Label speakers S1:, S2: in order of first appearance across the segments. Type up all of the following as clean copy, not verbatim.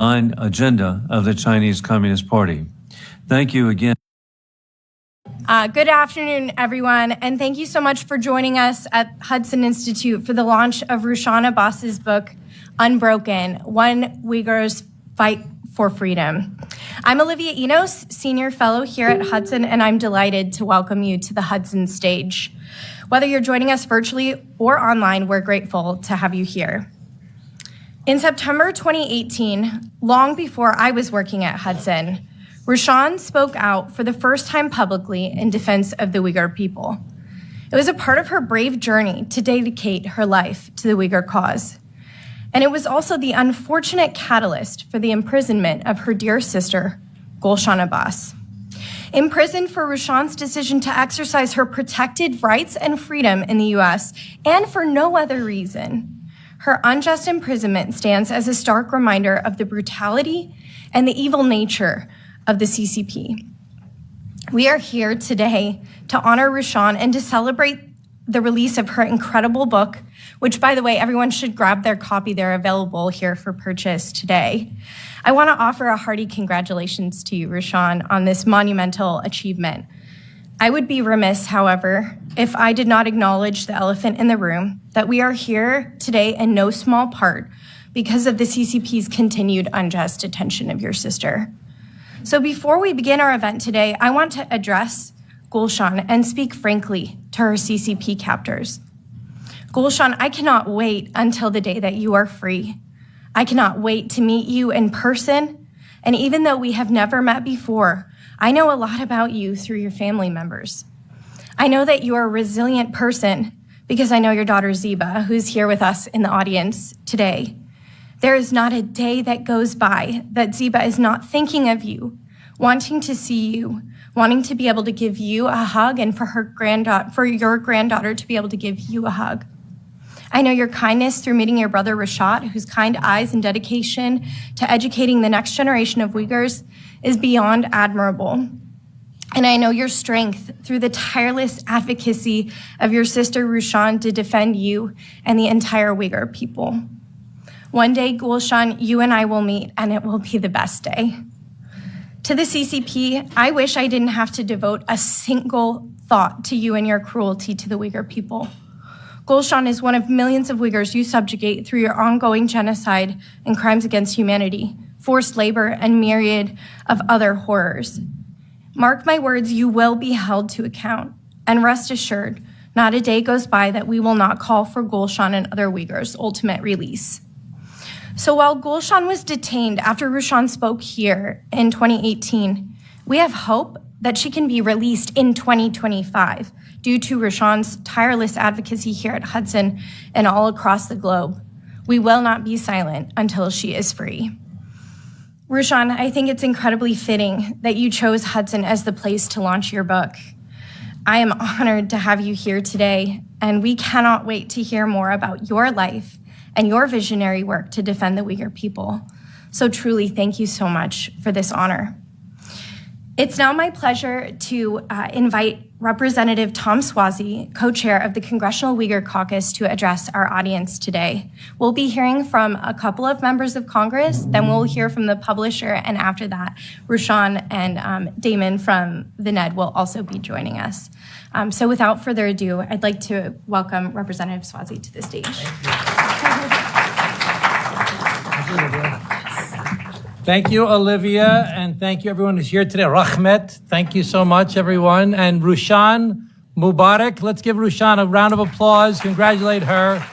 S1: agenda of the Chinese Communist Party. Thank you again.
S2: Good afternoon, everyone, and thank you so much for joining us at Hudson Institute for the launch of Rushan Abbas's book, Unbroken, One Uyghur's Fight for Freedom. I'm Olivia Enos, Senior Fellow here at Hudson, and I'm delighted to welcome you to the Hudson stage. Whether you're joining us virtually or online, we're grateful to have you here. In September 2018, long before I was working at Hudson, Rushan spoke out for the first time publicly in defense of the Uyghur people. It was a part of her brave journey to dedicate her life to the Uyghur cause. And it was also the unfortunate catalyst for the imprisonment of her dear sister, Rushan Abbas. Imprisoned for Rushan's decision to exercise her protected rights and freedom in the US, and for no other reason, her unjust imprisonment stands as a stark reminder of the brutality and the evil nature of the CCP. We are here today to honor Rushan and to celebrate the release of her incredible book, which, by the way, everyone should grab their copy. They're available here for purchase today. I want to offer a hearty congratulations to you, Rushan, on this monumental achievement. I would be remiss, however, if I did not acknowledge the elephant in the room, that we are here today in no small part because of the CCP's continued unjust detention of your sister. So before we begin our event today, I want to address Rushan and speak frankly to her CCP captors. Rushan, I cannot wait until the day that you are free. I cannot wait to meet you in person. And even though we have never met before, I know a lot about you through your family members. I know that you are a resilient person because I know your daughter Ziba, who's here with us in the audience today. There is not a day that goes by that Ziba is not thinking of you, wanting to see you, wanting to be able to give you a hug, and for your granddaughter to be able to give you a hug. I know your kindness through meeting your brother Rashad, whose kind eyes and dedication to educating the next generation of Uyghurs is beyond admirable. And I know your strength through the tireless advocacy of your sister Rushan to defend you and the entire Uyghur people. One day, Rushan, you and I will meet, and it will be the best day. To the CCP, I wish I didn't have to devote a single thought to you and your cruelty to the Uyghur people. Rushan is one of millions of Uyghurs you subjugate through your ongoing genocide and crimes against humanity, forced labor, and myriad of other horrors. Mark my words, you will be held to account. And rest assured, not a day goes by that we will not call for Rushan and other Uyghurs' ultimate release. So while Rushan was detained after Rushan spoke here in 2018, we have hope that she can be released in 2025 due to Rushan's tireless advocacy here at Hudson and all across the globe. We will not be silent until she is free. Rushan, I think it's incredibly fitting that you chose Hudson as the place to launch your book. I am honored to have you here today, and we cannot wait to hear more about your life and your visionary work to defend the Uyghur people. So truly, thank you so much for this honor. It's now my pleasure to invite Representative Tom Swazi, co-chair of the Congressional Uyghur Caucus, to address our audience today. We'll be hearing from a couple of members of Congress, then we'll hear from the publisher, and after that, Rushan and Damon from the NED will also be joining us. So without further ado, I'd like to welcome Representative Swazi to the stage.
S3: Thank you, Olivia, and thank you everyone who's here today. Rahmet, thank you so much, everyone. And Rushan Mubarak, let's give Rushan a round of applause, congratulate her.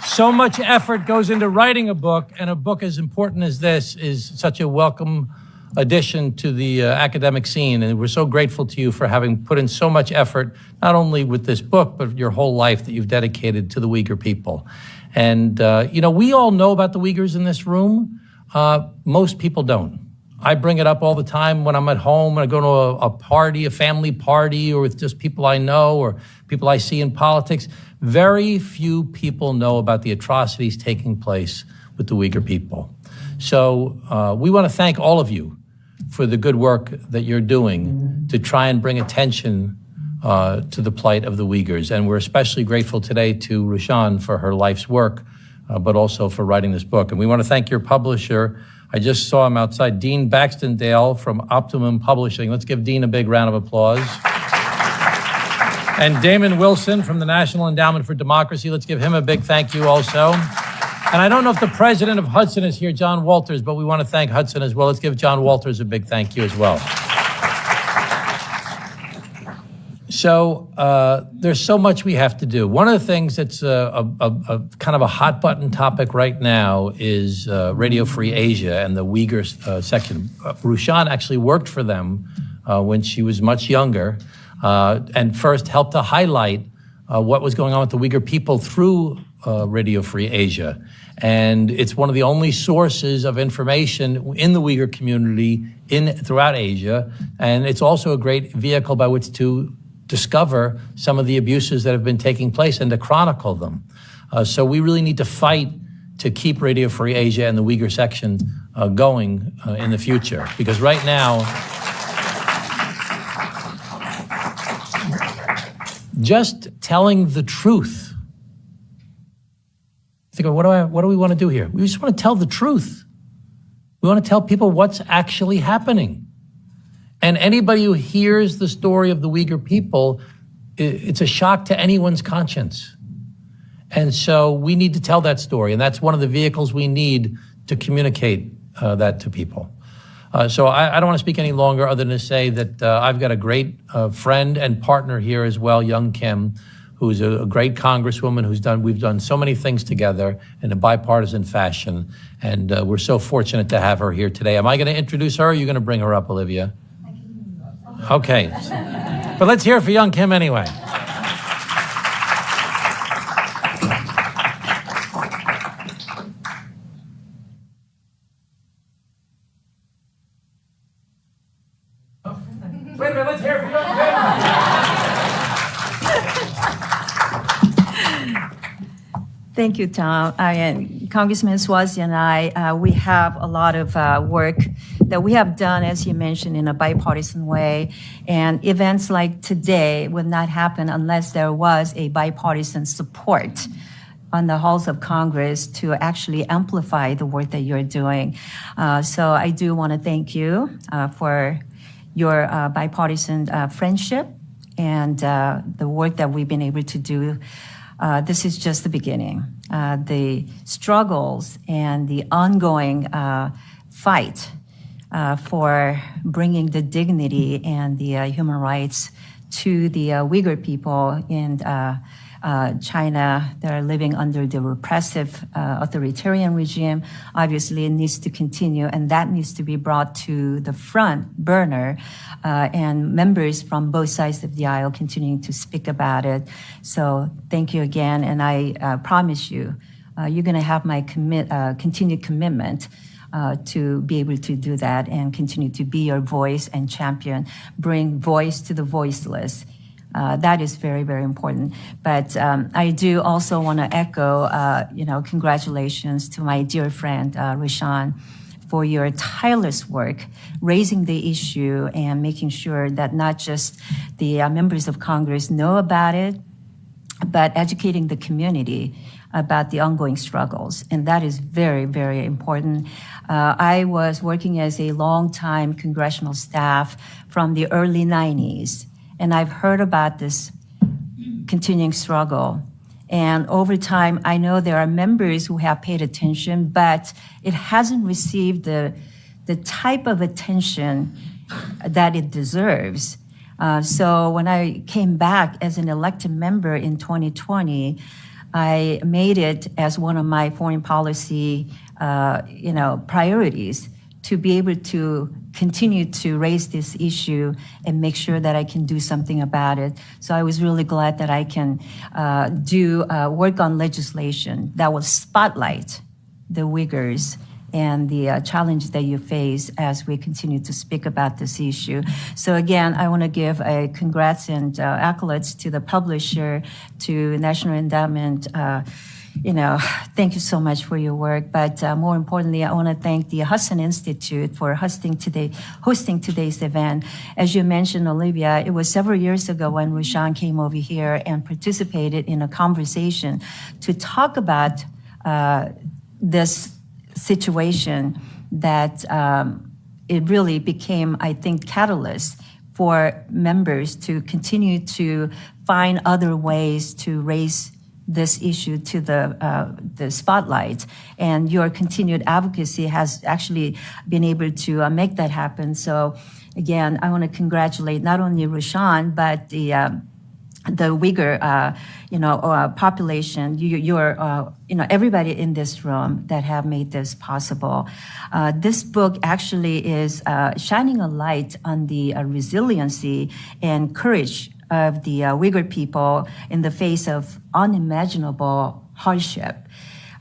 S3: So much effort goes into writing a book, and a book as important as this is such a welcome addition to the academic scene, and we're so grateful to you for having put in so much effort, not only with this book, but your whole life that you've dedicated to the Uyghur people. And, you know, we all know about the Uyghurs in this room. Most people don't. I bring it up all the time when I'm at home, when I go to a party, a family party, or with just people I know or people I see in politics. Very few people know about the atrocities taking place with the Uyghur people. So we want to thank all of you for the good work that you're doing to try and bring attention to the plight of the Uyghurs. And we're especially grateful today to Rushan for her life's work but also for writing this book. And we want to thank your publisher. I just saw him outside, Dean Baxtondale from Optimum Publishing. Let's give Dean a big round of applause. And Damon Wilson from the National Endowment for Democracy. Let's give him a big thank you also. And I don't know if the president of Hudson is here, John Walters, but we want to thank Hudson as well. Let's give John Walters a big thank you as well. So there's so much we have to do. One of the things that's a kind of a hot button topic right now is Radio Free Asia and the Uyghur section. Rushan actually worked for them when she was much younger and first helped to highlight what was going on with the Uyghur people through Radio Free Asia. And it's one of the only sources of information in the Uyghur community throughout Asia. And it's also a great vehicle by which to discover some of the abuses that have been taking place and to chronicle them. So we really need to fight to keep Radio Free Asia and the Uyghur section going in the future. Because right now, just telling the truth. Think, what do we want to do here? We just want to tell the truth. We want to tell people what's actually happening. And anybody who hears the story of the Uyghur people, it's a shock to anyone's conscience. And so we need to tell that story. And that's one of the vehicles we need to communicate that to people. So I don't want to speak any longer other than to say that I've got a great friend and partner here as well, Young Kim, who's a great congresswoman we've done so many things together in a bipartisan fashion. And we're so fortunate to have her here today. Am I going to introduce her or are you going to bring her up, Olivia? Okay. But let's hear it for Young Kim anyway. Wait a minute, let's hear it for Young Kim.
S4: Thank you, Tom. And Congressman Swazi and I, we have a lot of work that we have done, as you mentioned, in a bipartisan way. And events like today would not happen unless there was a bipartisan support on the halls of Congress to actually amplify the work that you're doing. So I do want to thank you for your bipartisan friendship and the work that we've been able to do. This is just the beginning. The struggles and the ongoing fight for bringing the dignity and the human rights to the Uyghur people in China that are living under the repressive authoritarian regime. Obviously, it needs to continue, and that needs to be brought to the front burner, and members from both sides of the aisle continuing to speak about it. So thank you again, and I promise you, you're going to have my continued commitment to be able to do that and continue to be your voice and champion, bring voice to the voiceless. That is very, very important. But I do also want to echo, congratulations to my dear friend, Rushan, for your tireless work, raising the issue and making sure that not just the members of Congress know about it, but educating the community about the ongoing struggles. And that is very, very important. I was working as a long-time congressional staff from the early 90s. And I've heard about this continuing struggle. And over time, I know there are members who have paid attention, but it hasn't received the type of attention that it deserves. So when I came back as an elected member in 2020, I made it as one of my foreign policy, priorities to be able to continue to raise this issue and make sure that I can do something about it. So I was really glad that I can work on legislation that will spotlight the Uyghurs and the challenges that you face as we continue to speak about this issue. So again, I want to give a congrats and accolades to the publisher, to National Endowment. Thank you so much for your work. But more importantly, I want to thank the Hudson Institute for hosting today's event. As you mentioned, Olivia, it was several years ago when Rushan came over here and participated in a conversation to talk about this situation that it really became, I think, catalyst for members to continue to find other ways to raise this issue to the spotlight. And your continued advocacy has actually been able to make that happen. So again, I want to congratulate not only Rushan, but the Uyghur, population, everybody in this room that have made this possible. This book actually is shining a light on the resiliency and courage of the Uyghur people in the face of unimaginable hardship.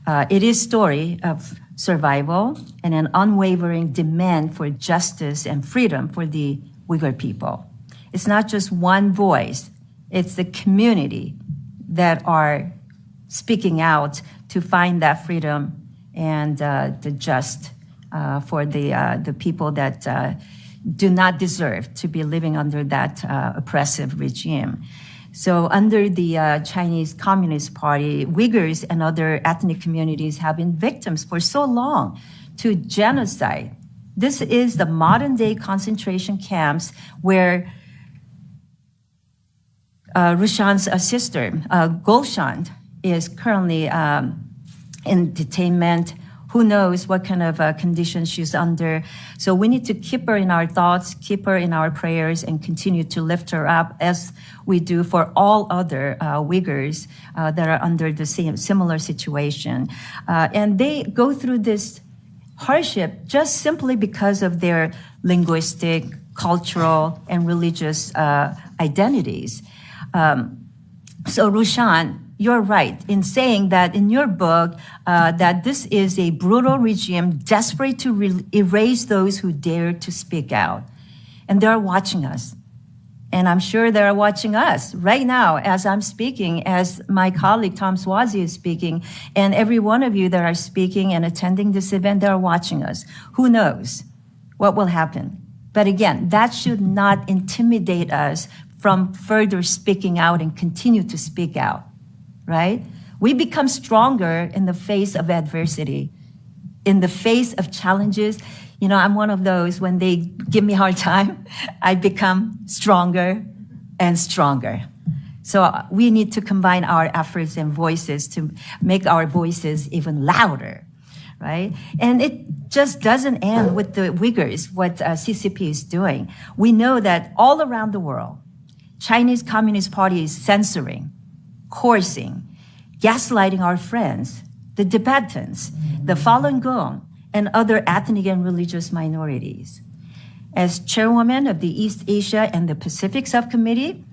S4: It is a story of survival and an unwavering demand for justice and freedom for the Uyghur people. It's not just one voice. It's the community that are speaking out to find that freedom and the just for the people that do not deserve to be living under that oppressive regime. So under the Chinese Communist Party, Uyghurs and other ethnic communities have been victims for so long to genocide. This is the modern day concentration camps where Rushan's sister, Gulshan, is currently in detainment. Who knows what kind of conditions she's under. So we need to keep her in our thoughts, keep her in our prayers, and continue to lift her up as we do for all other Uyghurs that are under the same similar situation. And they go through this hardship just simply because of their linguistic, cultural, and religious identities. So Rushan, you're right in saying that in your book that this is a brutal regime desperate to erase those who dare to speak out. And they're watching us. And I'm sure they're watching us right now as I'm speaking, as my colleague Tom Swazi is speaking, and every one of you that are speaking and attending this event, they're watching us. Who knows what will happen? But again, that should not intimidate us from further speaking out and continue to speak out. Right? We become stronger in the face of adversity, in the face of challenges. You know, I'm one of those, when they give me a hard time, I become stronger and stronger. So we need to combine our efforts and voices to make our voices even louder, right? And it just doesn't end with the Uyghurs, what CCP is doing. We know that all around the world, Chinese Communist Party is censoring, coercing, gaslighting our friends, the Tibetans, the Falun Gong, and other ethnic and religious minorities. As chairwoman of the East Asia and the Pacific Subcommittee,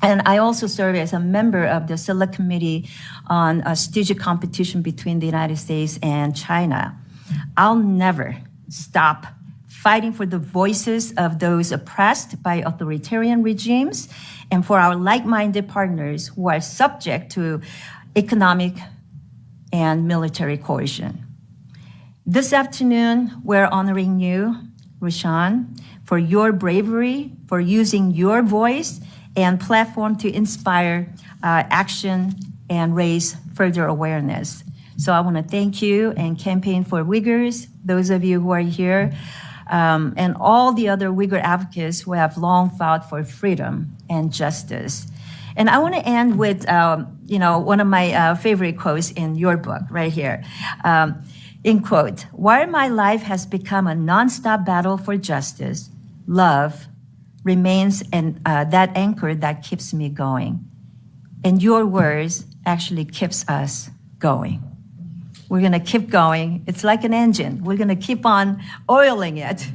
S4: and I also serve as a member of the Select Committee on a strategic competition between the United States and China, I'll never stop fighting for the voices of those oppressed by authoritarian regimes and for our like-minded partners who are subject to economic and military coercion. This afternoon, we're honoring you, Rushan, for your bravery, for using your voice and platform to inspire action and raise further awareness. So I want to thank you and Campaign for Uyghurs, those of you who are here, and all the other Uyghur advocates who have long fought for freedom and justice. And I want to end with, one of my favorite quotes in your book, right here. In quote, "While my life has become a nonstop battle for justice, love remains that anchor that keeps me going. And your words actually keeps us going." We're going to keep going. It's like an engine. We're going to keep on oiling it.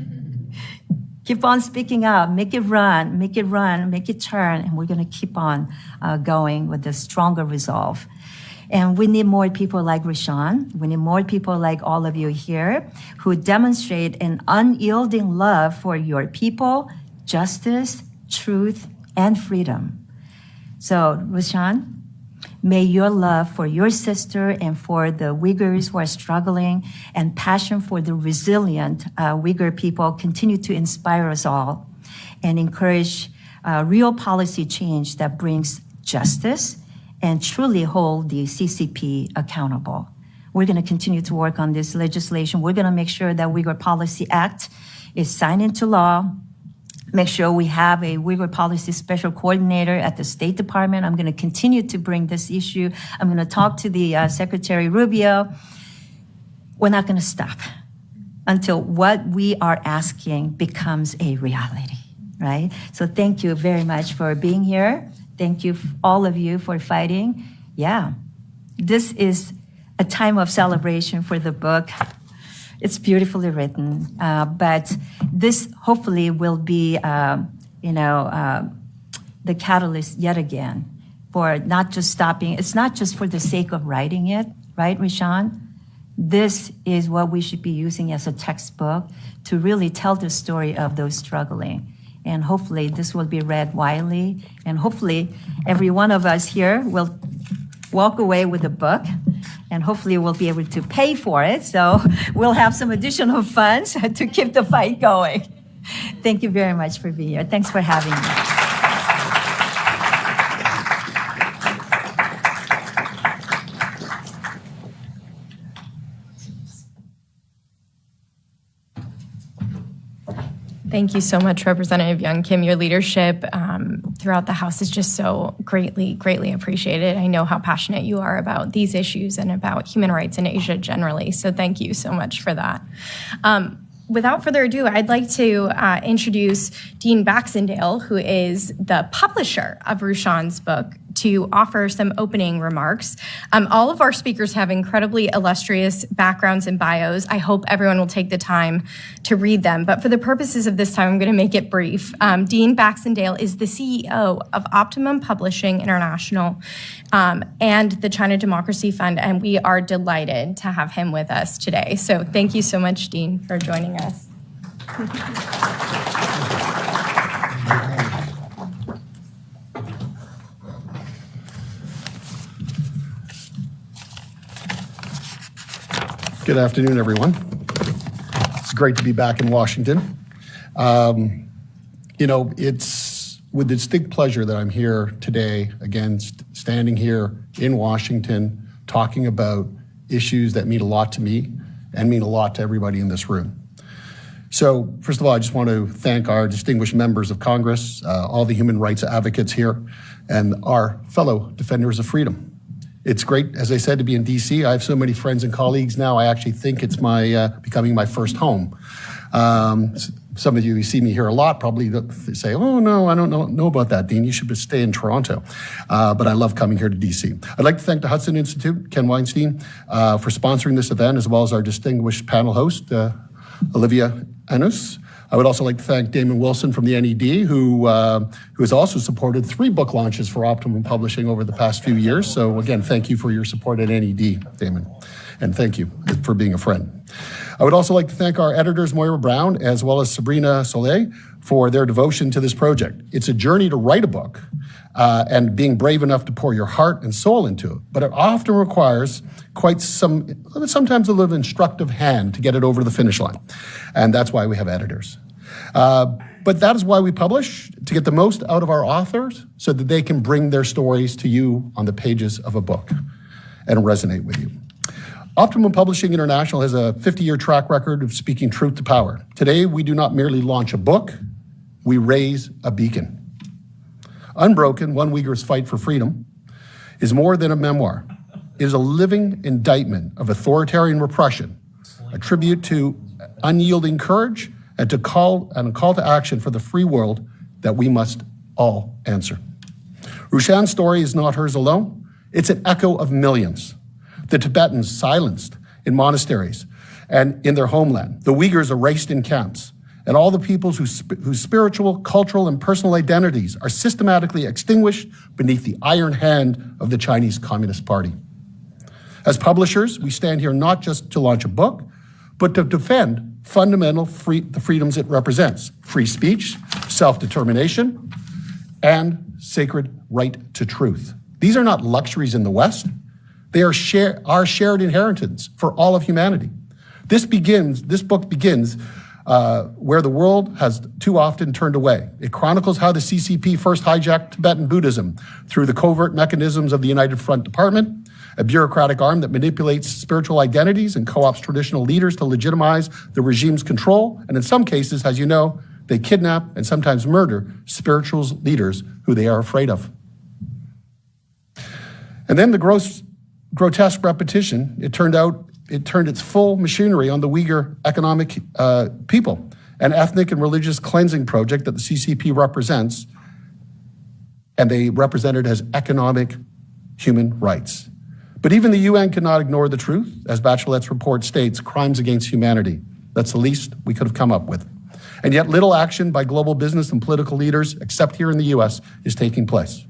S4: Keep on speaking out, make it run, make it turn, and we're going to keep on going with a stronger resolve. And we need more people like Rushan. We need more people like all of you here who demonstrate an unyielding love for your people, justice, truth, and freedom. So, Rushan, may your love for your sister and for the Uyghurs who are struggling and passion for the resilient Uyghur people continue to inspire us all and encourage real policy change that brings justice and truly hold the CCP accountable. We're going to continue to work on this legislation. We're going to make sure that Uyghur Policy Act is signed into law. Make sure we have a Uyghur Policy Special Coordinator at the State Department. I'm going to continue to bring this issue. I'm going to talk to the Secretary Rubio. We're not going to stop until what we are asking becomes a reality, right? So thank you very much for being here. Thank you, all of you, for fighting. Yeah, this is a time of celebration for the book. It's beautifully written, but this hopefully will be, the catalyst yet again for not just stopping. It's not just for the sake of writing it, right, Rushan? This is what we should be using as a textbook to really tell the story of those struggling. And hopefully this will be read widely, and hopefully every one of us here will walk away with a book, and hopefully we'll be able to pay for it. So we'll have some additional funds to keep the fight going. Thank you very much for being here. Thanks for having me.
S2: Thank you so much, Representative Young Kim. Your leadership throughout the House is just so greatly appreciated. I know how passionate you are about these issues and about human rights in Asia generally, so thank you so much for that. Without further ado, I'd like to introduce Dean Baxendale, who is the publisher of Rushan's book, to offer some opening remarks. All of our speakers have incredibly illustrious backgrounds and bios. I hope everyone will take the time to read them. But for the purposes of this time, I'm going to make it brief. Dean Baxendale is the CEO of Optimum Publishing International and the China Democracy Fund, and we are delighted to have him with us today. So thank you so much, Dean, for joining us.
S5: Good afternoon, everyone. It's great to be back in Washington. It's with distinct pleasure that I'm here today, again, standing here in Washington, talking about issues that mean a lot to me and mean a lot to everybody in this room. So, first of all, I just want to thank our distinguished members of Congress, all the human rights advocates here, and our fellow defenders of freedom. It's great, as I said, to be in DC. I have so many friends and colleagues now, I actually think it's becoming my first home. Some of you who see me here a lot probably say, oh, no, I don't know about that, Dean. You should stay in Toronto. But I love coming here to DC. I'd like to thank the Hudson Institute, Ken Weinstein, for sponsoring this event, as well as our distinguished panel host, Olivia Anus. I would also like to thank Damon Wilson from the NED, who has also supported 3 book launches for Optimum Publishing over the past few years. So again, thank you for your support at NED, Damon. And thank you for being a friend. I would also like to thank our editors, Moira Brown, as well as Sabrina Soleil, for their devotion to this project. It's a journey to write a book and being brave enough to pour your heart and soul into it. But it often requires sometimes a little instructive hand to get it over the finish line. And that's why we have editors. But that is why we publish, to get the most out of our authors so that they can bring their stories to you on the pages of a book and resonate with you. Optimum Publishing International has a 50-year track record of speaking truth to power. Today, we do not merely launch a book, we raise a beacon. Unbroken, One Uyghur's Fight for Freedom, is more than a memoir. It is a living indictment of authoritarian repression, a tribute to unyielding courage, and a call to action for the free world that we must all answer. Rushan's story is not hers alone. It's an echo of millions. The Tibetans silenced in monasteries and in their homeland, the Uyghurs erased in camps, and all the peoples whose spiritual, cultural, and personal identities are systematically extinguished beneath the iron hand of the Chinese Communist Party. As publishers, we stand here not just to launch a book, but to defend the freedoms it represents: free speech, self-determination, and sacred right to truth. These are not luxuries in the West. They are our shared inheritance for all of humanity. This book begins where the world has too often turned away. It chronicles how the CCP first hijacked Tibetan Buddhism through the covert mechanisms of the United Front Department, a bureaucratic arm that manipulates spiritual identities and co-opts traditional leaders to legitimize the regime's control. And in some cases, as you know, they kidnap and sometimes murder spiritual leaders who they are afraid of. And then the grotesque repetition, it turned its full machinery on the Uyghur economic people, an ethnic and religious cleansing project that the CCP represents, and they represent it as economic human rights. But even the UN cannot ignore the truth. As Bachelet's report states, crimes against humanity. That's the least we could have come up with. And yet little action by global business and political leaders, except here in the US, is taking place.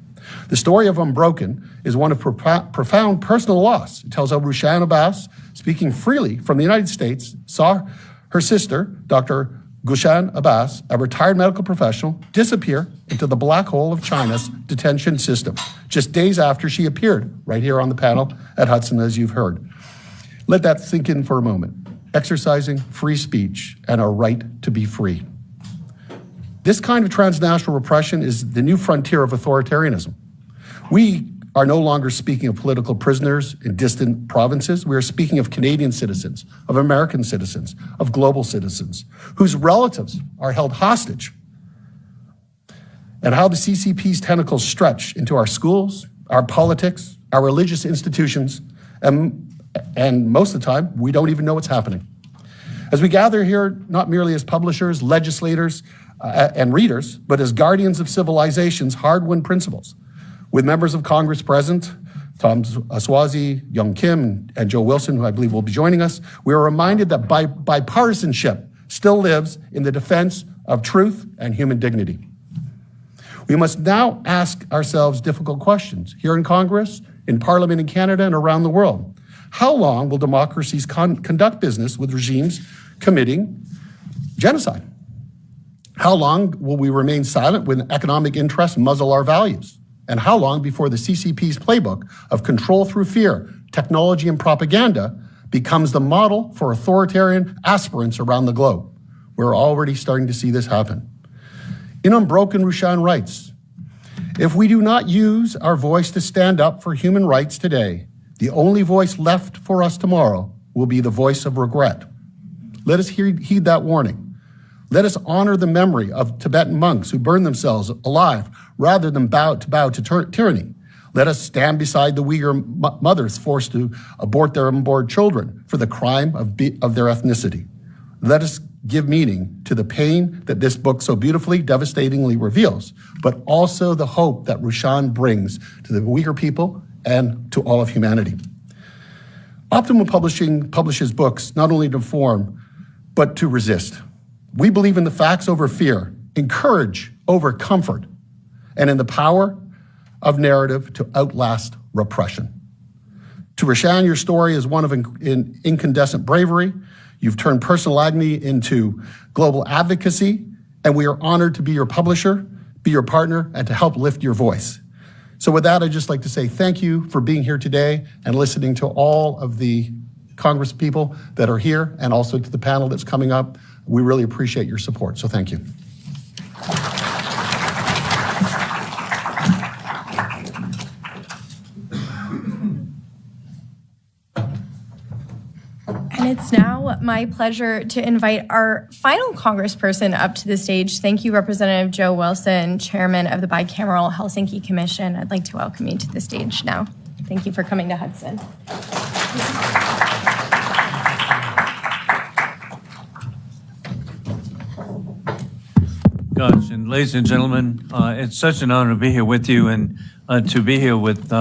S5: The story of Unbroken is one of profound personal loss. It tells how Rushan Abbas, speaking freely from the United States, saw her sister, Dr. Rushan Abbas, a retired medical professional, disappear into the black hole of China's detention system, just days after she appeared right here on the panel at Hudson, as you've heard. Let that sink in for a moment. Exercising free speech and our right to be free. This kind of transnational repression is the new frontier of authoritarianism. We are no longer speaking of political prisoners in distant provinces. We are speaking of Canadian citizens, of American citizens, of global citizens, whose relatives are held hostage. And how the CCP's tentacles stretch into our schools, our politics, our religious institutions, and most of the time, we don't even know what's happening. As we gather here, not merely as publishers, legislators, and readers, but as guardians of civilization's hard-won principles, with members of Congress present, Tom Aswazi, Young Kim, and Joe Wilson, who I believe will be joining us, we are reminded that bipartisanship still lives in the defense of truth and human dignity. We must now ask ourselves difficult questions here in Congress, in Parliament in Canada, and around the world. How long will democracies conduct business with regimes committing genocide? How long will we remain silent when economic interests muzzle our values? And how long before the CCP's playbook of control through fear, technology, and propaganda becomes the model for authoritarian aspirants around the globe? We're already starting to see this happen. In Unbroken, Rushan writes, if we do not use our voice to stand up for human rights today, the only voice left for us tomorrow will be the voice of regret. Let us heed that warning. Let us honor the memory of Tibetan monks who burned themselves alive rather than bow to tyranny. Let us stand beside the Uyghur mothers forced to abort their unborn children for the crime of their ethnicity. Let us give meaning to the pain that this book so beautifully, devastatingly reveals, but also the hope that Rushan brings to the Uyghur people and to all of humanity. Optimum Publishing publishes books not only to inform, but to resist. We believe in the facts over fear, in courage over comfort, and in the power of narrative to outlast repression. To Rushan, your story is one of incandescent bravery. You've turned personal agony into global advocacy, and we are honored to be your publisher, be your partner, and to help lift your voice. So with that, I'd just like to say thank you for being here today and listening to all of the Congress people that are here and also to the panel that's coming up. We really appreciate your support, so thank you.
S2: And it's now my pleasure to invite our final congressperson up to the stage. Thank you, Representative Joe Wilson, Chairman of the Bicameral Helsinki Commission. I'd like to welcome you to the stage now. Thank you for coming to Hudson.
S1: Gosh, and ladies and gentlemen, it's such an honor to be here with you and to be here with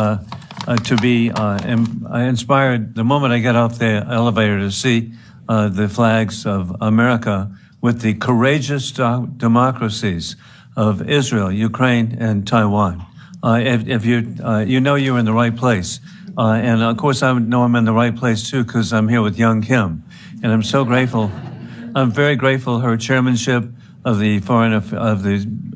S1: inspired the moment I got off the elevator to see the flags of America with the courageous democracies of Israel, Ukraine, and Taiwan. If you know you're in the right place. And of course, I know I'm in the right place too, because I'm here with Young Kim. And I'm so grateful. I'm very grateful her chairmanship of the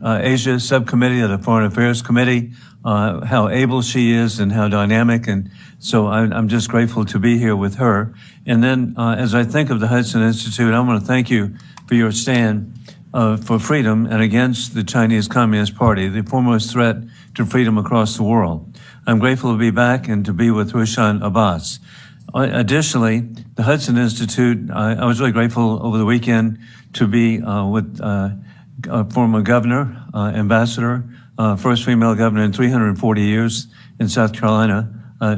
S1: Asia Subcommittee of the Foreign Affairs Committee, how able she is and how dynamic. And so I'm just grateful to be here with her. And then as I think of the Hudson Institute, I want to thank you for your stand for freedom and against the Chinese Communist Party, the foremost threat to freedom across the world. I'm grateful to be back and to be with Rushan Abbas. Additionally, the Hudson Institute, I was really grateful over the weekend to be with former governor, ambassador, first female governor in 340 years in South Carolina,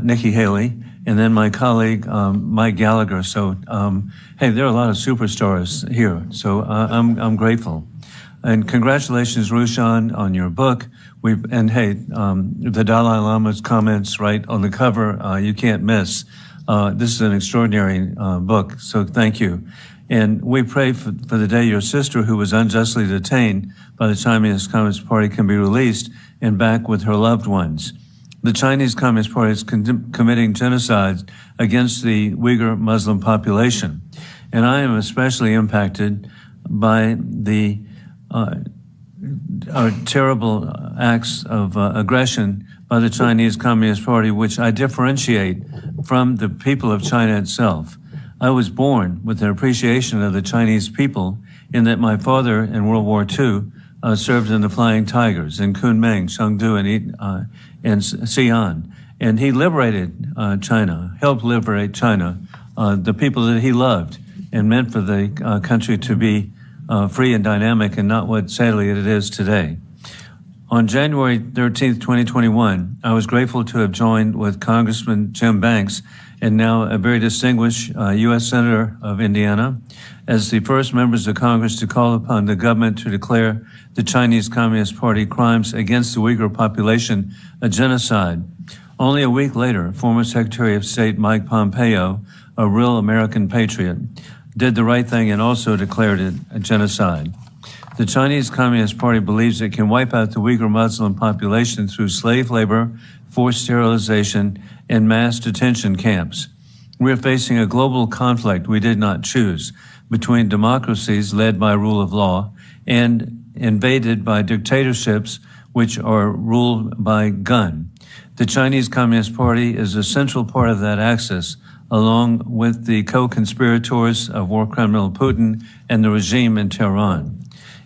S1: Nikki Haley, and then my colleague, Mike Gallagher. So, hey, there are a lot of superstars here. So I'm grateful. And congratulations, Rushan, on your book. The Dalai Lama's comments right on the cover, you can't miss. This is an extraordinary book, so thank you. And we pray for the day your sister, who was unjustly detained by the Chinese Communist Party, can be released and back with her loved ones. The Chinese Communist Party is committing genocide against the Uyghur Muslim population. And I am especially impacted by the terrible acts of aggression by the Chinese Communist Party, which I differentiate from the people of China itself. I was born with an appreciation of the Chinese people in that my father in World War II served in the Flying Tigers in Kunming, Chengdu, and Xi'an. And he liberated China, helped liberate China, the people that he loved, and meant for the country to be free and dynamic and not what, sadly, it is today. On January 13th, 2021, I was grateful to have joined with Congressman Jim Banks, and now a very distinguished U.S. Senator of Indiana, as the first members of Congress to call upon the government to declare the Chinese Communist Party crimes against the Uyghur population a genocide. Only a week later, former Secretary of State Mike Pompeo, a real American patriot, did the right thing and also declared it a genocide. The Chinese Communist Party believes it can wipe out the Uyghur Muslim population through slave labor, forced sterilization, and mass detention camps. We are facing a global conflict we did not choose between democracies led by rule of law and invaded by dictatorships which are ruled by gun. The Chinese Communist Party is a central part of that axis, along with the co-conspirators of war criminal Putin and the regime in Tehran.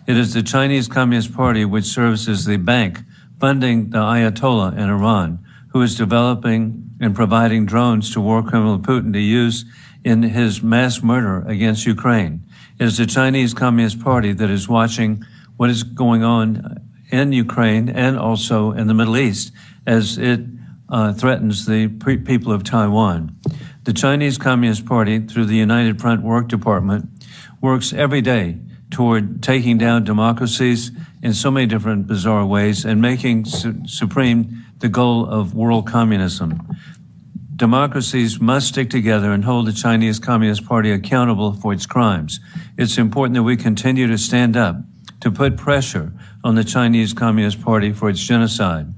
S1: It is the Chinese Communist Party which serves as the bank funding the Ayatollah in Iran, who is developing and providing drones to war criminal Putin to use in his mass murder against Ukraine. It is the Chinese Communist Party that is watching what is going on in Ukraine and also in the Middle East as it threatens the people of Taiwan. The Chinese Communist Party, through the United Front Work Department, works every day toward taking down democracies in so many different bizarre ways and making supreme the goal of world communism. Democracies must stick together and hold the Chinese Communist Party accountable for its crimes. It's important that we continue to stand up to put pressure on the Chinese Communist Party for its genocide.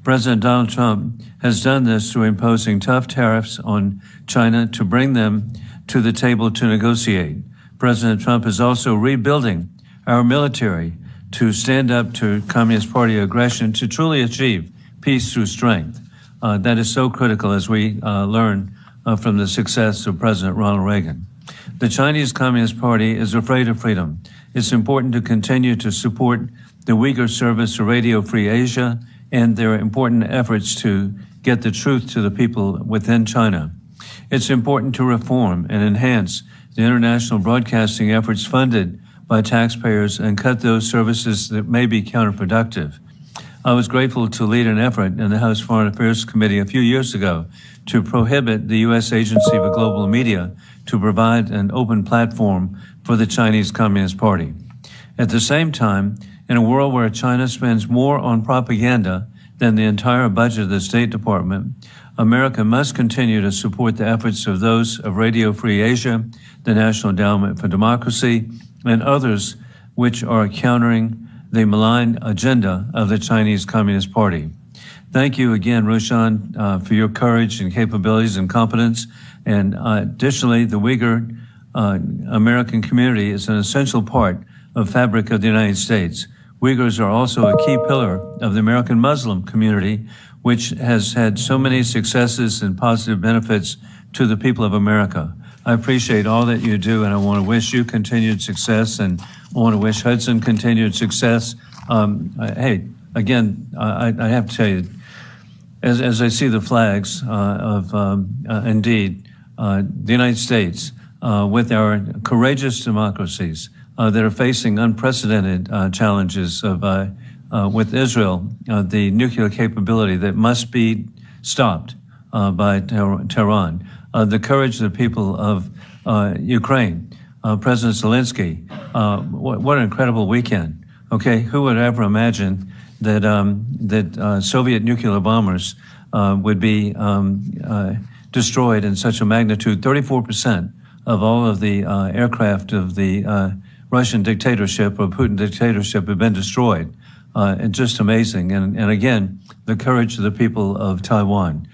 S1: President Donald Trump has done this through imposing tough tariffs on China to bring them to the table to negotiate. President Trump is also rebuilding our military to stand up to Communist Party aggression to truly achieve peace through strength. That is so critical as we learn from the success of President Ronald Reagan. The Chinese Communist Party is afraid of freedom. It's important to continue to support the Uyghur Service of Radio Free Asia and their important efforts to get the truth to the people within China. It's important to reform and enhance the international broadcasting efforts funded by taxpayers and cut those services that may be counterproductive. I was grateful to lead an effort in the House Foreign Affairs Committee a few years ago to prohibit the U.S. Agency for Global Media to provide an open platform for the Chinese Communist Party. At the same time, in a world where China spends more on propaganda than the entire budget of the State Department, America must continue to support the efforts of those of Radio Free Asia, the National Endowment for Democracy, and others which are countering the malign agenda of the Chinese Communist Party. Thank you again, Rushan, for your courage and capabilities and competence. And additionally, the Uyghur American community is an essential part of the fabric of the United States. Uyghurs are also a key pillar of the American Muslim community, which has had so many successes and positive benefits to the people of America. I appreciate all that you do, and I want to wish you continued success, and I want to wish Hudson continued success. Hey, again, I have to tell you, as I see the flags of, indeed, the United States with our courageous democracies that are facing unprecedented challenges with Israel, the nuclear capability that must be stopped by Tehran, the courage of the people of Ukraine, President Zelensky. What an incredible weekend. Okay, who would ever imagine that Soviet nuclear bombers would be destroyed in such a magnitude? 34% of all of the aircraft of the Russian dictatorship or Putin dictatorship have been destroyed. It's just amazing. And again, the courage of the people of Taiwan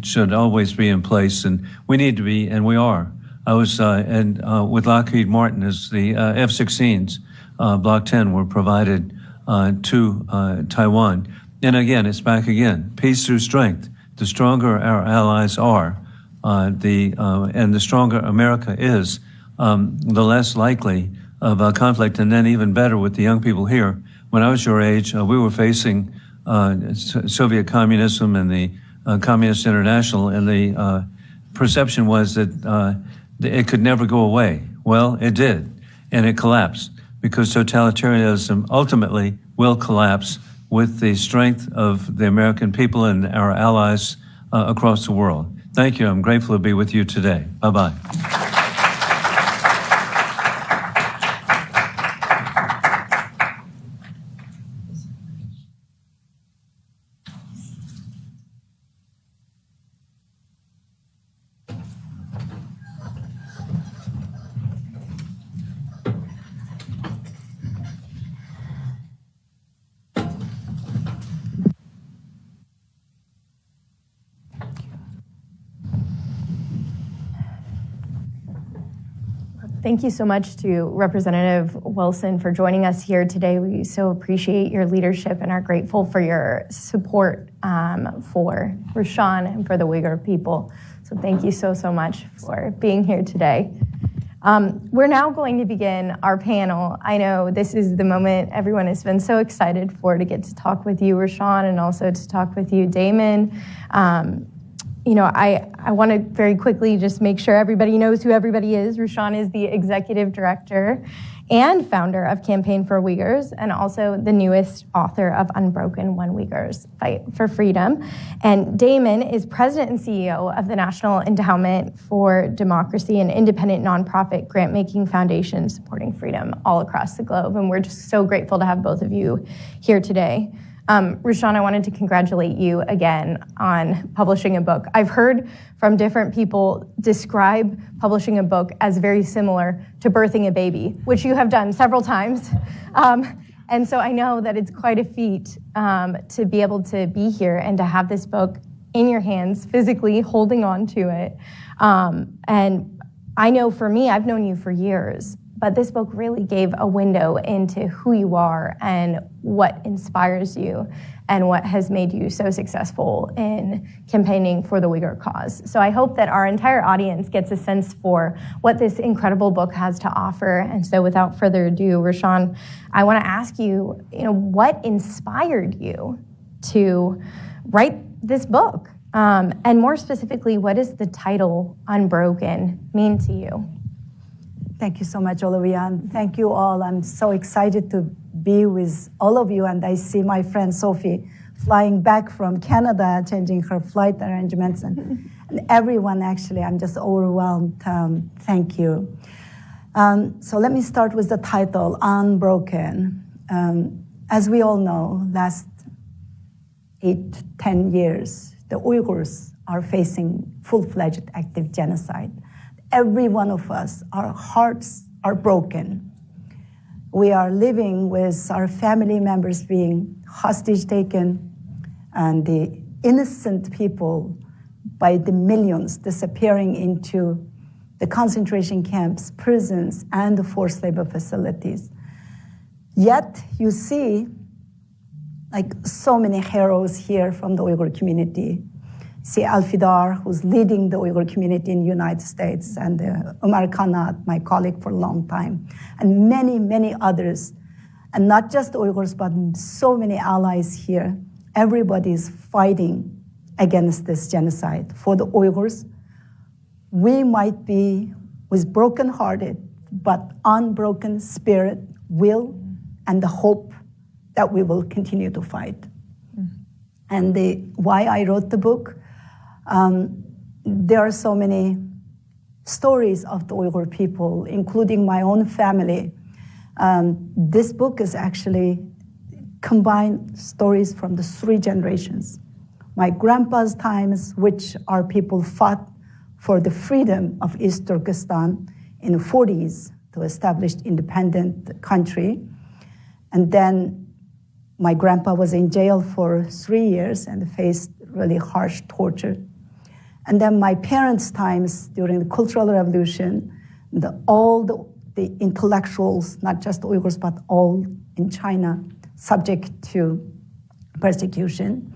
S1: should always be in place. And we need to be, and we are. I was with Lockheed Martin as the F-16s, Block 10, were provided to Taiwan. And again, it's back again. Peace through strength. The stronger our allies are, and the stronger America is, the less likely of a conflict. And then even better with the young people here. When I was your age, we were facing Soviet communism and the Communist International, and the perception was that it could never go away. Well, it did, and it collapsed, because totalitarianism ultimately will collapse with the strength of the American people and our allies across the world. Thank you. I'm grateful to be with you today. Bye-bye.
S2: Thank you so much to Representative Wilson for joining us here today. We so appreciate your leadership and are grateful for your support for Rushan and for the Uyghur people. So thank you so much for being here today. We're now going to begin our panel. I know this is the moment everyone has been so excited for, to get to talk with you, Rushan, and also to talk with you, Damon. I want to very quickly just make sure everybody knows who everybody is. Rushan is the executive director and founder of Campaign for Uyghurs, and also the newest author of Unbroken, When Uyghurs Fight for Freedom. And Damon is president and CEO of the National Endowment for Democracy, an independent nonprofit grant-making foundation supporting freedom all across the globe. And we're just so grateful to have both of you here today. Rushan, I wanted to congratulate you again on publishing a book. I've heard from different people describe publishing a book as very similar to birthing a baby, which you have done several times. And so I know that it's quite a feat to be able to be here and to have this book in your hands, physically holding on to it. And I know for me, I've known you for years, but this book really gave a window into who you are and what inspires you and what has made you so successful in campaigning for the Uyghur cause. So I hope that our entire audience gets a sense for what this incredible book has to offer. And so without further ado, Rushan, I want to ask you, what inspired you to write this book? And more specifically, what does the title Unbroken mean to you?
S6: Thank you so much, Olivia, and thank you all. I'm so excited to be with all of you, and I see my friend Sophie flying back from Canada, changing her flight arrangements, and everyone, actually, I'm just overwhelmed. Thank you. So let me start with the title, Unbroken. As we all know, last 8-10 years, the Uyghurs are facing full-fledged active genocide. Every one of us, our hearts are broken. We are living with our family members being hostage taken, and the innocent people by the millions disappearing into the concentration camps, prisons, and the forced labor facilities. Yet you see so many heroes here from the Uyghur community. See Alfidar, who's leading the Uyghur community in the United States, and Umar Kanat, my colleague for a long time, and many, many others. And not just the Uyghurs, but so many allies here. Everybody is fighting against this genocide. For the Uyghurs, we might be with broken-hearted, but unbroken spirit, will, and the hope that we will continue to fight. And why I wrote the book, there are so many stories of the Uyghur people, including my own family. This book is actually combined stories from the 3 generations. My grandpa's times, which our people fought for the freedom of East Turkestan in the 40s to establish independent country. And then my grandpa was in jail for 3 years and faced really harsh torture. And then my parents' times during the Cultural Revolution, all the intellectuals, not just Uyghurs, but all in China, subject to persecution.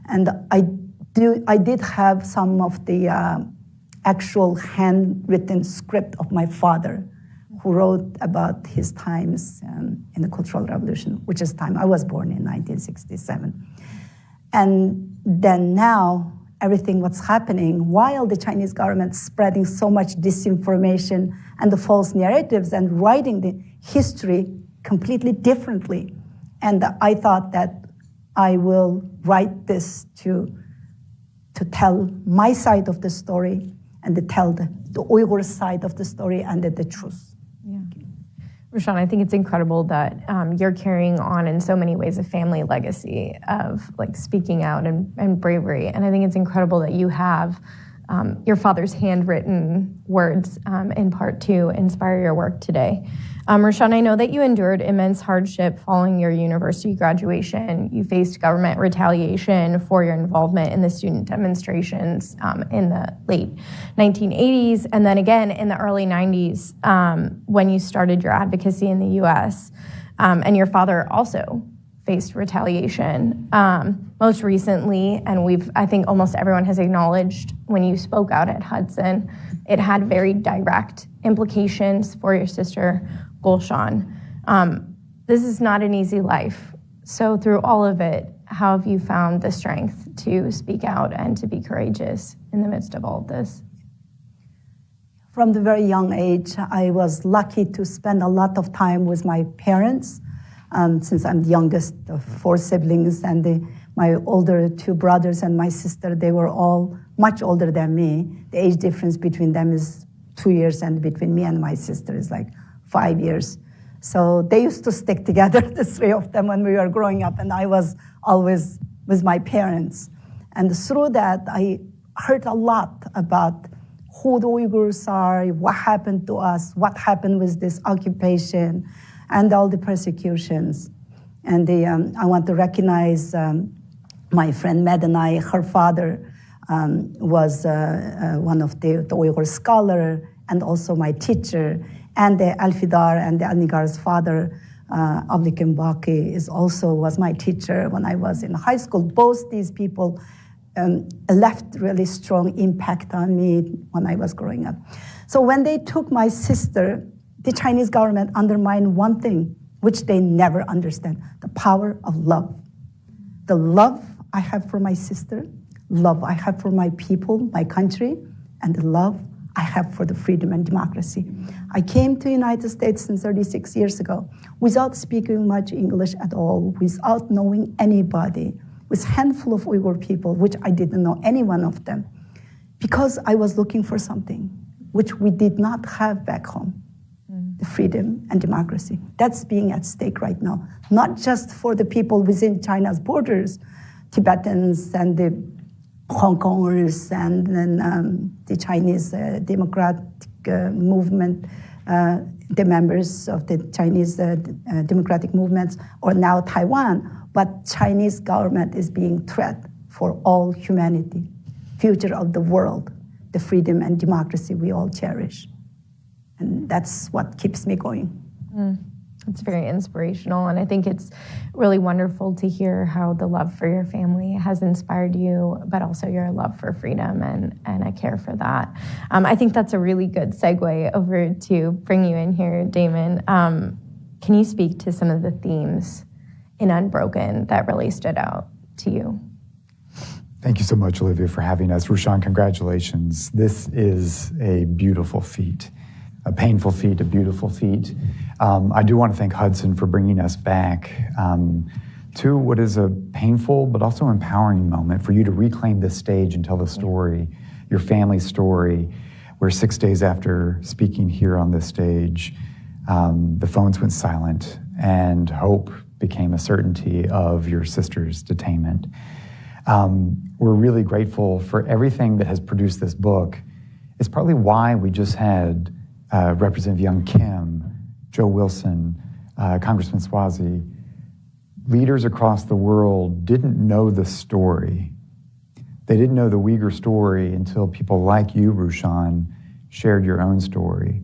S6: And I did have some of the actual handwritten script of my father, who wrote about his times in the Cultural Revolution, which is time I was born in 1967. And then now, everything what's happening, while the Chinese government is spreading so much disinformation and the false narratives and writing the history completely differently. And I thought that I will write this to tell my side of the story and to tell the Uyghur side of the story and the truth.
S2: Rushan, I think it's incredible that you're carrying on in so many ways a family legacy of like speaking out and bravery. And I think it's incredible that you have your father's handwritten words in part to inspire your work today. Rushan, I know that you endured immense hardship following your university graduation. You faced government retaliation for your involvement in the student demonstrations in the late 1980s, and then again in the early 90s when you started your advocacy in the US. And your father also faced retaliation. Most recently, and I think almost everyone has acknowledged when you spoke out at Hudson, it had very direct implications for your sister, Gulshan. This is not an easy life. So through all of it, how have you found the strength to speak out and to be courageous in the midst of all of this?
S6: From the very young age, I was lucky to spend a lot of time with my parents, since I'm the youngest of 4 siblings, and my older 2 brothers and my sister, they were all much older than me. The age difference between them is 2 years, and between me and my sister is like 5 years. So they used to stick together, the 3 of them, when we were growing up, and I was always with my parents. And through that, I heard a lot about who the Uyghurs are, what happened to us, what happened with this occupation, and all the persecutions. And I want to recognize my friend Medanai. Her father was one of the Uyghur scholar and also my teacher. And the Alfidar and the Alnigar's father, Ablikim Baki, was my teacher when I was in high school. Both these people left really strong impact on me when I was growing up. So when they took my sister, the Chinese government undermined one thing, which they never understand, the power of love. The love I have for my sister, love I have for my people, my country, and the love I have for the freedom and democracy. I came to the United States 36 years ago without speaking much English at all, without knowing anybody, with a handful of Uyghur people, which I didn't know any one of them, because I was looking for something which we did not have back home, the freedom and democracy. That's being at stake right now, not just for the people within China's borders, Tibetans and the Hong Kongers and then the Chinese democratic movement, the members of the Chinese democratic movements, or now Taiwan, but Chinese government is being threat for all humanity, future of the world, the freedom and democracy we all cherish. And that's what keeps me going.
S2: It's very inspirational, and I think it's really wonderful to hear how the love for your family has inspired you, but also your love for freedom and a care for that. I think that's a really good segue over to bring you in here, Damon. Can you speak to some of the themes in Unbroken that really stood out to you?
S7: Thank you so much, Olivia, for having us. Rushan, congratulations. This is a beautiful feat, a painful feat, a beautiful feat. I do want to thank Hudson for bringing us back to what is a painful but also empowering moment for you to reclaim this stage and tell the story, your family's story, where 6 days after speaking here on this stage, the phones went silent and hope became a certainty of your sister's detainment. We're really grateful for everything that has produced this book. It's partly why we just had Representative Young Kim, Joe Wilson, Congressman Swazi. Leaders across the world didn't know the story. They didn't know the Uyghur story until people like you, Rushan, shared your own story.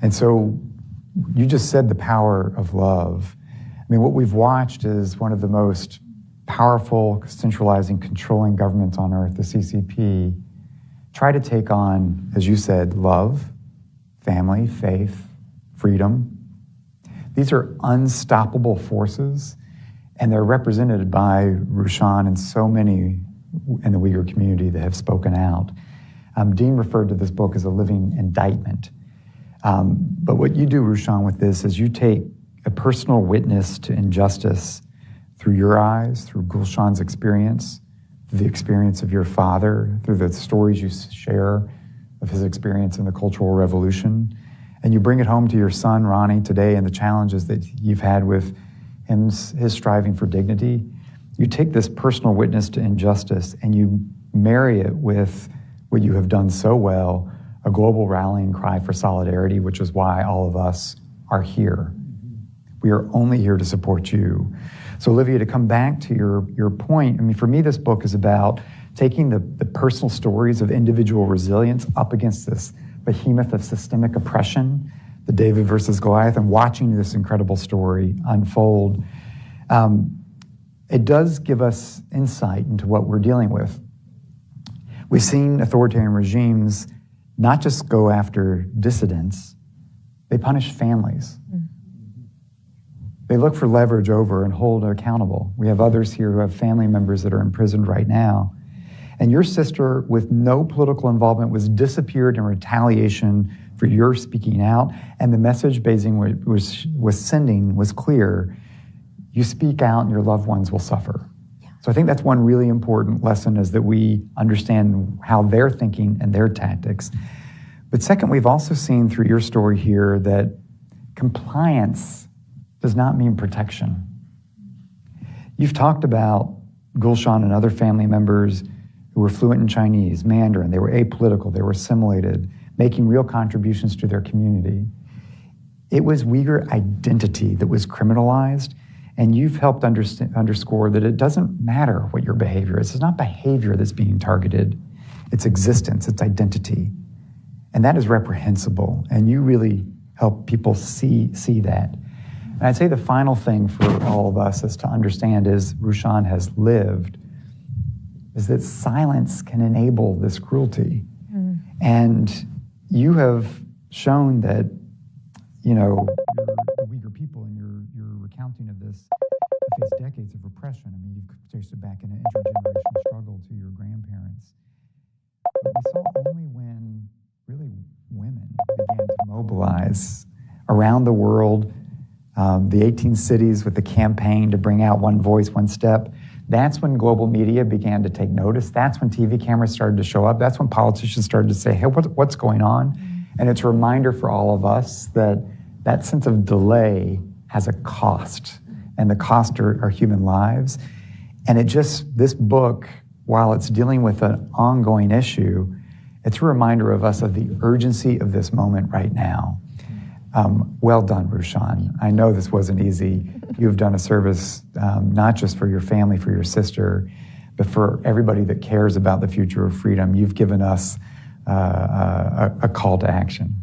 S7: And so you just said the power of love. I mean, what we've watched is one of the most powerful, centralizing, controlling governments on earth, the CCP, try to take on, as you said, love, family, faith, freedom. These are unstoppable forces, and they're represented by Rushan and so many in the Uyghur community that have spoken out. Dean referred to this book as a living indictment. But what you do, Rushan, with this is you take a personal witness to injustice through your eyes, through Gulshan's experience, through the experience of your father, through the stories you share of his experience in the Cultural Revolution. And you bring it home to your son, Ronnie, today and the challenges that you've had with his striving for dignity. You take this personal witness to injustice and you marry it with what you have done so well, a global rallying cry for solidarity, which is why all of us are here. We are only here to support you. So Olivia, to come back to your point, I mean, for me, this book is about taking the personal stories of individual resilience up against this behemoth of systemic oppression, the David versus Goliath, and watching this incredible story unfold. It does give us insight into what we're dealing with. We've seen authoritarian regimes not just go after dissidents, they punish families. They look for leverage over and hold accountable. We have others here who have family members that are imprisoned right now. And your sister, with no political involvement, was disappeared in retaliation for your speaking out. And the message Beijing was sending was clear. You speak out and your loved ones will suffer. Yeah. So I think that's one really important lesson, is that we understand how they're thinking and their tactics. But second, we've also seen through your story here that compliance does not mean protection. You've talked about Gulshan and other family members who were fluent in Chinese, Mandarin, they were apolitical, they were assimilated, making real contributions to their community. It was Uyghur identity that was criminalized, and you've helped underscore that it doesn't matter what your behavior is. It's not behavior that's being targeted, it's existence, it's identity. And that is reprehensible, and you really help people see that. And I'd say the final thing for all of us is to understand, as Rushan has lived, is that silence can enable this cruelty. And you have shown that, you know, the Uyghur people, and your recounting of this, faced decades of repression. I mean, you've traced it back in an intergenerational struggle to your grandparents. But we saw only when really women began to mobilize around the world, the 18 cities with the campaign to bring out One Voice, One Step. That's when global media began to take notice. That's when TV cameras started to show up. That's when politicians started to say, hey, what's going on? And it's a reminder for all of us that that sense of delay has a cost, and the cost are human lives. And this book, while it's dealing with an ongoing issue, it's a reminder of us of the urgency of this moment right now. Well done, Rushan. I know this wasn't easy. You've done a service not just for your family, for your sister, but for everybody that cares about the future of freedom. You've given us a call to action.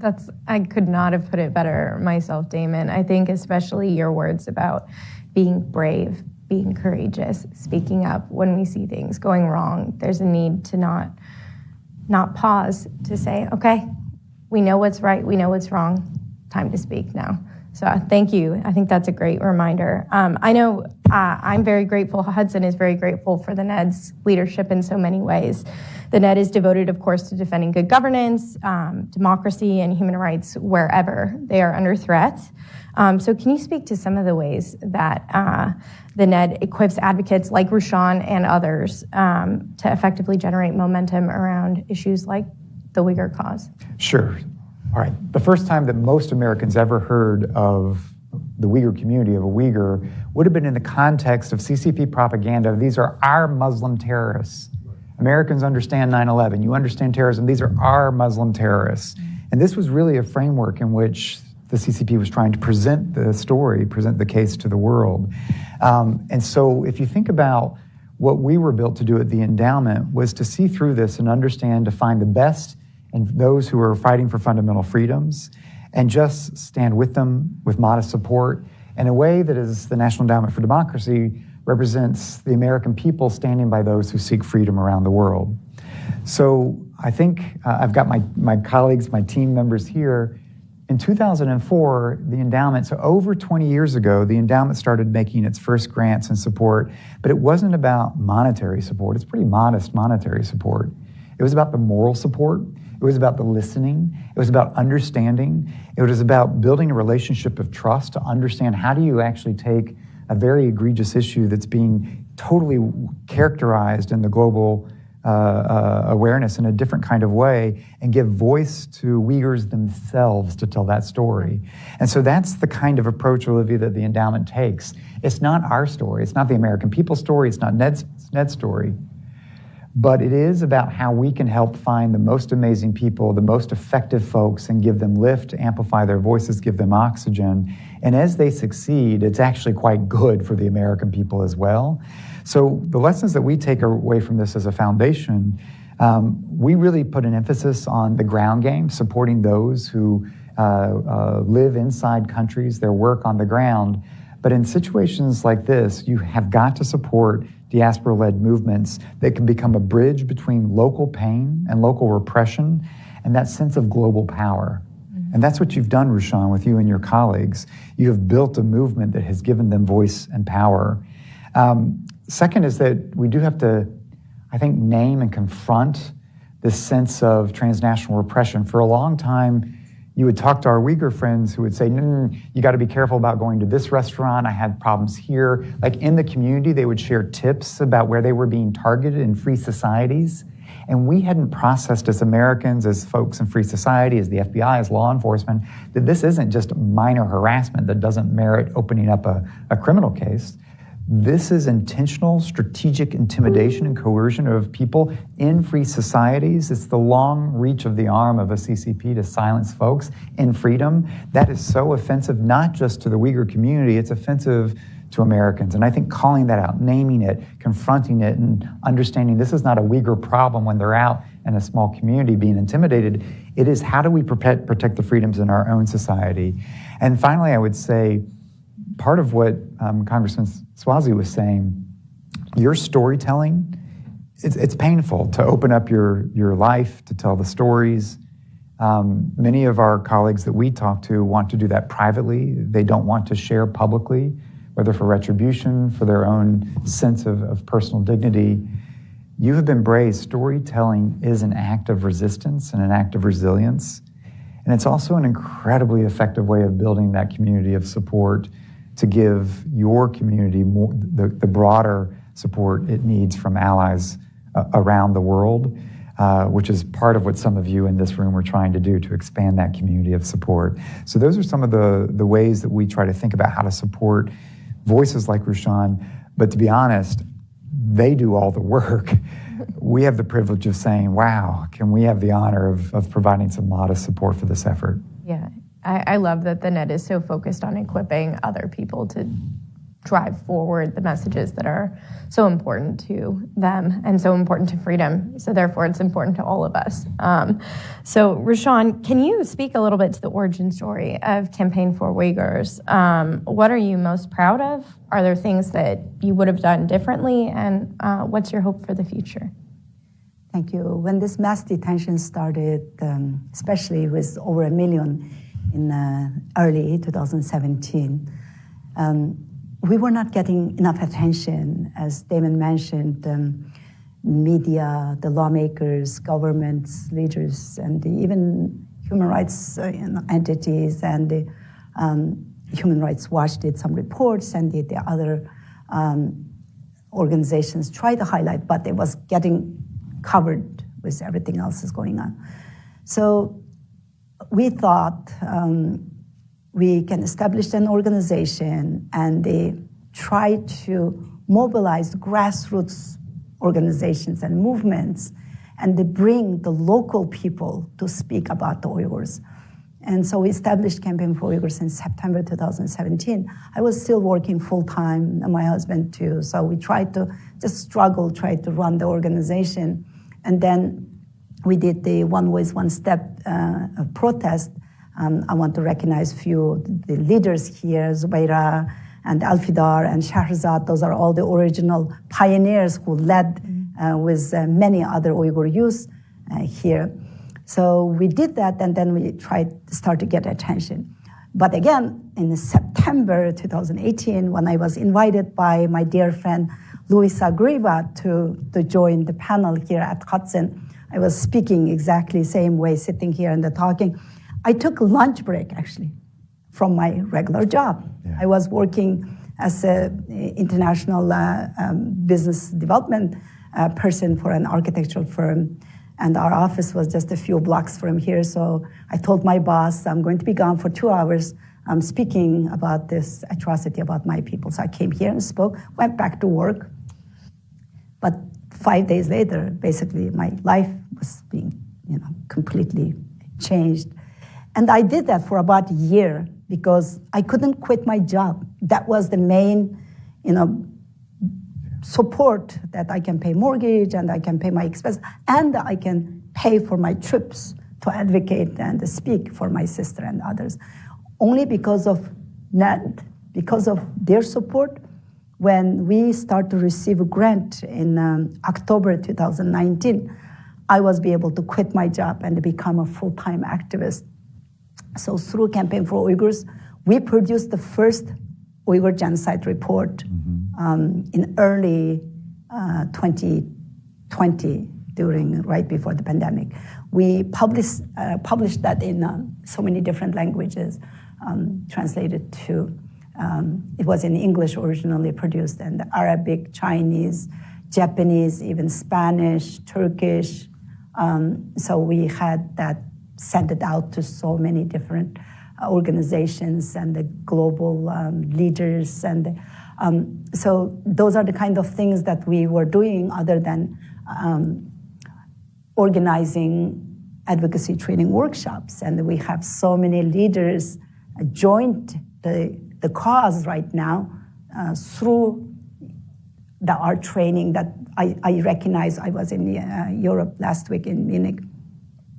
S2: Yeah, I could not have put it better myself, Damon. I think especially your words about being brave, being courageous, speaking up when we see things going wrong. There's a need to not pause, to say, okay, we know what's right, we know what's wrong, time to speak now. So thank you. I think that's a great reminder. I know I'm very grateful. Hudson is very grateful for the NED's leadership in so many ways. The NED is devoted, of course, to defending good governance, democracy, and human rights wherever they are under threat. So can you speak to some of the ways that the NED equips advocates like Rushan and others to effectively generate momentum around issues like the Uyghur cause?
S7: Sure. All right. The first time that most Americans ever heard of the Uyghur community, of a Uyghur, would have been in the context of CCP propaganda. These are our Muslim terrorists. Americans understand 9/11. You understand terrorism. These are our Muslim terrorists. And this was really a framework in which the CCP was trying to present the story, present the case to the world. And so if you think about what we were built to do at the endowment was to see through this and understand, to find the best in those who are fighting for fundamental freedoms and just stand with them with modest support in a way that is the National Endowment for Democracy represents the American people standing by those who seek freedom around the world. So I think I've got my colleagues, my team members here. In 2004, the endowment, so over 20 years ago, the endowment started making its first grants and support, but it wasn't about monetary support. It's pretty modest monetary support. It was about the moral support. It was about the listening. It was about understanding. It was about building a relationship of trust to understand how do you actually take a very egregious issue that's being totally characterized in the global awareness in a different kind of way and give voice to Uyghurs themselves to tell that story. And so that's the kind of approach, Olivia, that the endowment takes. It's not our story. It's not the American people's story. It's not Ned's story. But it is about how we can help find the most amazing people, the most effective folks, and give them lift, amplify their voices, give them oxygen. And as they succeed, it's actually quite good for the American people as well. So the lessons that we take away from this as a foundation, we really put an emphasis on the ground game, supporting those who live inside countries, their work on the ground. But in situations like this, you have got to support diaspora-led movements that can become a bridge between local pain and local repression and that sense of global power. And that's what you've done, Rushan, with you and your colleagues. You have built a movement that has given them voice and power. Second is that we do have to, I think, name and confront this sense of transnational repression. For a long time, you would talk to our Uyghur friends who would say, no, you got to be careful about going to this restaurant. I had problems here. Like in the community, they would share tips about where they were being targeted in free societies. And we hadn't processed as Americans, as folks in free society, as the FBI, as law enforcement, that this isn't just minor harassment that doesn't merit opening up a criminal case. This is intentional, strategic intimidation and coercion of people in free societies. It's the long reach of the arm of a CCP to silence folks in freedom. That is so offensive, not just to the Uyghur community, it's offensive to Americans. And I think calling that out, naming it, confronting it, and understanding this is not a Uyghur problem when they're out in a small community being intimidated. It is how do we protect the freedoms in our own society? And finally, I would say, part of what Congressman Swazi was saying, your storytelling, it's painful to open up your life, to tell the stories. Many of our colleagues that we talk to want to do that privately. They don't want to share publicly, whether for retribution, for their own sense of personal dignity. You have been brave. Storytelling is an act of resistance and an act of resilience. And it's also an incredibly effective way of building that community of support to give your community more, the broader support it needs from allies around the world, which is part of what some of you in this room are trying to do to expand that community of support. So those are some of the ways that we try to think about how to support voices like Rushan. But to be honest, they do all the work. We have the privilege of saying, wow, can we have the honor of providing some modest support for this effort?
S2: Yeah. I love that the NED is so focused on equipping other people to drive forward the messages that are so important to them and so important to freedom. So therefore, it's important to all of us. So Rushan, can you speak a little bit to the origin story of Campaign for Uyghurs? What are you most proud of? Are there things that you would have done differently? And what's your hope for the future?
S6: Thank you. When this mass detention started, especially with over 1 million in early 2017. We were not getting enough attention, as Damon mentioned. Media, the lawmakers, governments, leaders, and even human rights entities and the Human Rights Watch did some reports, and the other organizations tried to highlight, but it was getting covered with everything else is going on. So we thought we can establish an organization, and they try to mobilize grassroots organizations and movements, and they bring the local people to speak about the Uyghurs. And so we established Campaign for Uyghurs in September 2017. I was still working full-time, and my husband too, so we tried to try to run the organization. And then we did the One Voice, One Step protest. I want to recognize few the leaders here, Zubaira and Alfidar and Shahrazad. Those are all the original pioneers who led with many other Uyghur youth here. So we did that, and then we tried to start to get attention. But again, in September 2018, when I was invited by my dear friend Luisa Griva to join the panel here at Hudson, I was speaking exactly the same way, sitting here and talking. I took a lunch break, actually, from my regular job. Yeah. I was working as an international business development person for an architectural firm, and our office was just a few blocks from here. So I told my boss, I'm going to be gone for 2 hours. I'm speaking about this atrocity about my people. So I came here and spoke, went back to work. But 5 days later, basically, my life was being, completely changed. And I did that for about a year because I couldn't quit my job. That was the main, support that I can pay mortgage and I can pay my expenses and I can pay for my trips to advocate and speak for my sister and others. Only because of NED, because of their support, when we start to receive a grant in October 2019, I was able to quit my job and become a full-time activist. So through Campaign for Uyghurs, we produced the first Uyghur genocide report in early 2020, right before the pandemic. We published that in so many different languages, translated to, it was in English originally produced, and Arabic, Chinese, Japanese, even Spanish, Turkish. So we had that, sent it out to so many different organizations and the global leaders. And so those are the kind of things that we were doing other than organizing advocacy training workshops. And we have so many leaders joined the cause right now through the art training that I recognize. I was in Europe last week in Munich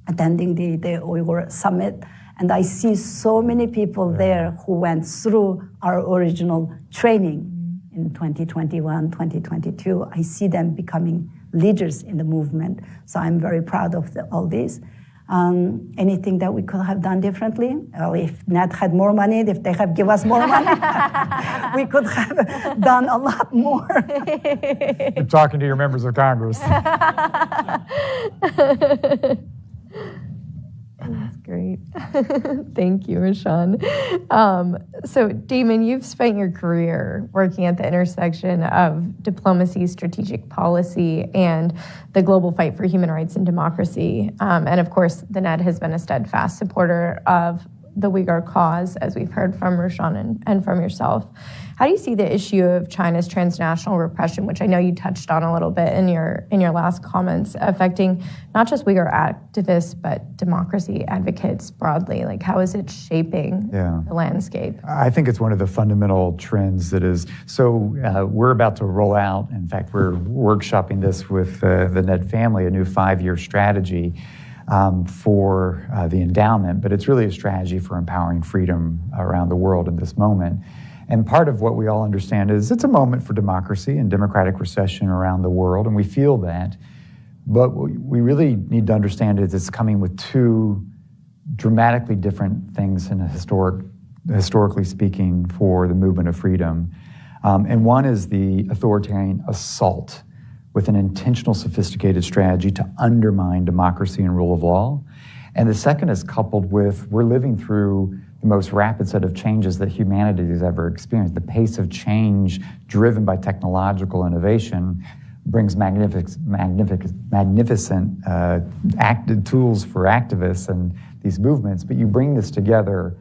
S6: attending the Uyghur Summit, and I see so many people there who went through our original training in 2021, 2022. I see them becoming leaders in the movement. So I'm very proud of all this. Anything that we could have done differently? If NED had more money, if they have given us more money, we could have done a lot more.
S7: You're talking to your members of Congress.
S2: That's great. Thank you, Rushan. So, Damon, you've spent your career working at the intersection of diplomacy, strategic policy, and the global fight for human rights and democracy. And of course, the NED has been a steadfast supporter of the Uyghur cause, as we've heard from Rushan and from yourself. How do you see the issue of China's transnational repression, which I know you touched on a little bit in your last comments, affecting not just Uyghur activists, but democracy advocates broadly? Like, how is it shaping the landscape?
S7: I think it's one of the fundamental trends that is, we're about to roll out, in fact, we're workshopping this with the NED family, a new 5-year strategy for the endowment, but it's really a strategy for empowering freedom around the world in this moment. And part of what we all understand is it's a moment for democracy and democratic recession around the world, and we feel that. But what we really need to understand is it's coming with two dramatically different things in historically speaking for the movement of freedom. And one is the authoritarian assault with an intentional, sophisticated strategy to undermine democracy and rule of law. And the second is coupled with, we're living through the most rapid set of changes that humanity has ever experienced. The pace of change driven by technological innovation brings magnificent tools for activists and these movements, but you bring this together,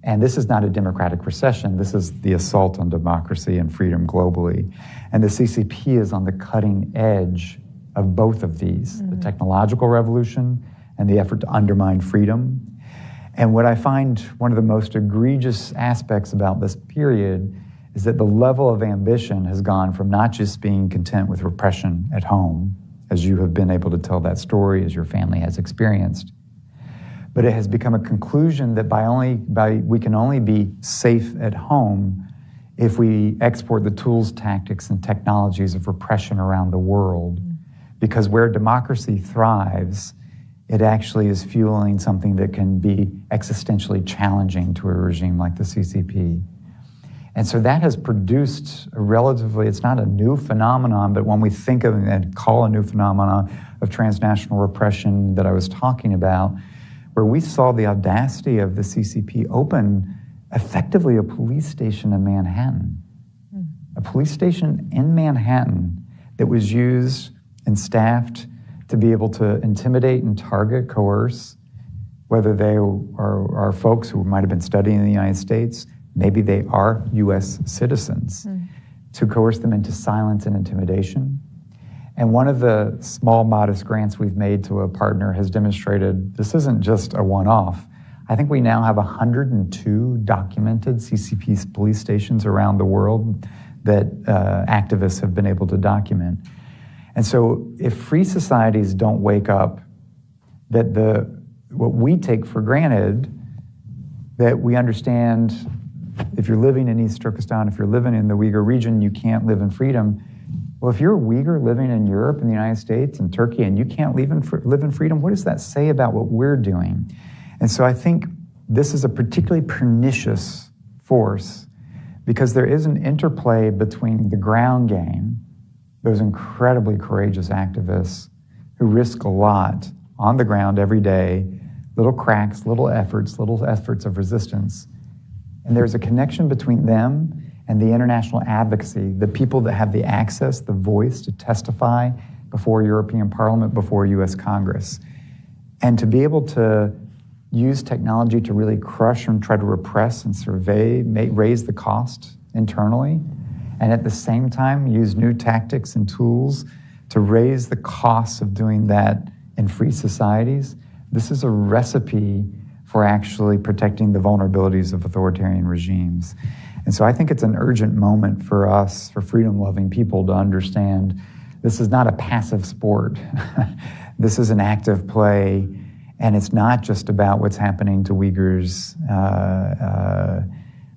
S7: and this is not a democratic recession, this is the assault on democracy and freedom globally. And the CCP is on the cutting edge of both of these, the technological revolution and the effort to undermine freedom. And what I find one of the most egregious aspects about this period is that the level of ambition has gone from not just being content with repression at home, as you have been able to tell that story, as your family has experienced, but it has become a conclusion that we can only be safe at home if we export the tools, tactics, and technologies of repression around the world. Because where democracy thrives, it actually is fueling something that can be existentially challenging to a regime like the CCP. And so that has produced a relatively, it's not a new phenomenon, but when we think of and call a new phenomenon of transnational repression that I was talking about, where we saw the audacity of the CCP open effectively a police station in Manhattan. A police station in Manhattan that was used and staffed to be able to intimidate and target, coerce, whether they are folks who might have been studying in the United States, maybe they are US citizens, to coerce them into silence and intimidation. And one of the small, modest grants we've made to a partner has demonstrated this isn't just a one-off. I think we now have 102 documented CCP police stations around the world that activists have been able to document. And so if free societies don't wake up, that what we take for granted, that we understand if you're living in East Turkestan, if you're living in the Uyghur region, you can't live in freedom. Well, if you're a Uyghur living in Europe and the United States and Turkey and you can't live in freedom, what does that say about what we're doing? And so I think this is a particularly pernicious force because there is an interplay between the ground game, those incredibly courageous activists who risk a lot on the ground every day, little cracks, little efforts of resistance. And there's a connection between them and the international advocacy, the people that have the access, the voice to testify before European Parliament, before US Congress. And to be able to use technology to really crush and try to repress and survey, raise the cost internally, and at the same time use new tactics and tools to raise the costs of doing that in free societies, this is a recipe for actually protecting the vulnerabilities of authoritarian regimes. And so I think it's an urgent moment for us, for freedom-loving people, to understand this is not a passive sport. This is an active play, and it's not just about what's happening to Uyghurs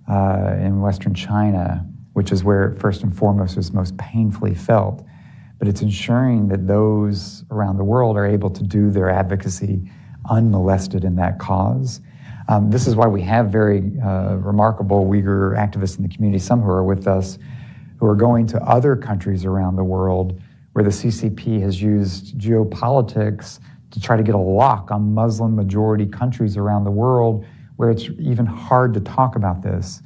S7: in Western China, which is where it first and foremost is most painfully felt, but it's ensuring that those around the world are able to do their advocacy unmolested in that cause. This is why we have very remarkable Uyghur activists in the community, some who are with us, who are going to other countries around the world where the CCP has used geopolitics to try to get a lock on Muslim majority countries around the world where it's even hard to talk about this.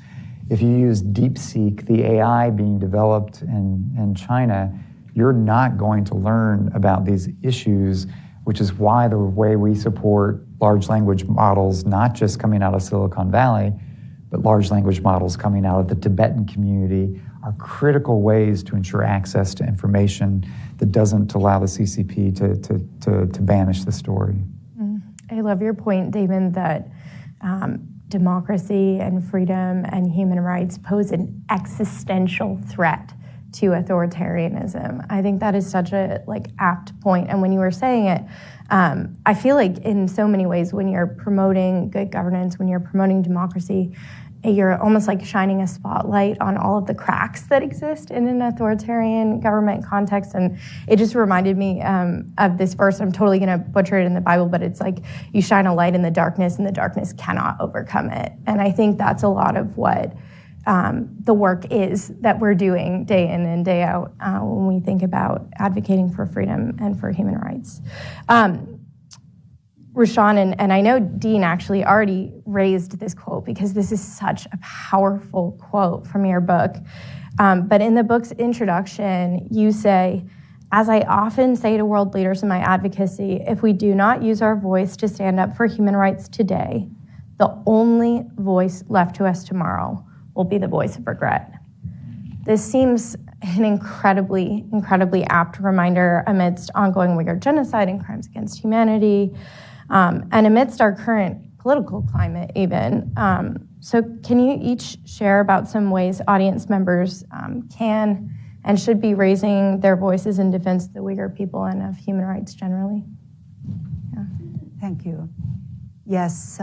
S7: If you use DeepSeek, the AI being developed in China, you're not going to learn about these issues, which is why the way we support large language models, not just coming out of Silicon Valley, but large language models coming out of the Tibetan community, are critical ways to ensure access to information that doesn't allow the CCP to banish the story.
S2: I love your point, Damon, that democracy and freedom and human rights pose an existential threat to authoritarianism. I think that is such a apt point. And when you were saying it, I feel like in so many ways, when you're promoting good governance, when you're promoting democracy, you're almost like shining a spotlight on all of the cracks that exist in an authoritarian government context. And it just reminded me of this verse. I'm totally going to butcher it in the Bible, but it's like, you shine a light in the darkness and the darkness cannot overcome it. And I think that's a lot of what the work is that we're doing day in and day out when we think about advocating for freedom and for human rights. Rushan, and I know Dean actually already raised this quote because this is such a powerful quote from your book. But in the book's introduction, you say, as I often say to world leaders in my advocacy, if we do not use our voice to stand up for human rights today, the only voice left to us tomorrow will be the voice of regret. This seems an incredibly, incredibly apt reminder amidst ongoing Uyghur genocide and crimes against humanity, and amidst our current political climate even. So can you each share about some ways audience members can and should be raising their voices in defense of the Uyghur people and of human rights generally? Yeah.
S6: Thank you. Yes,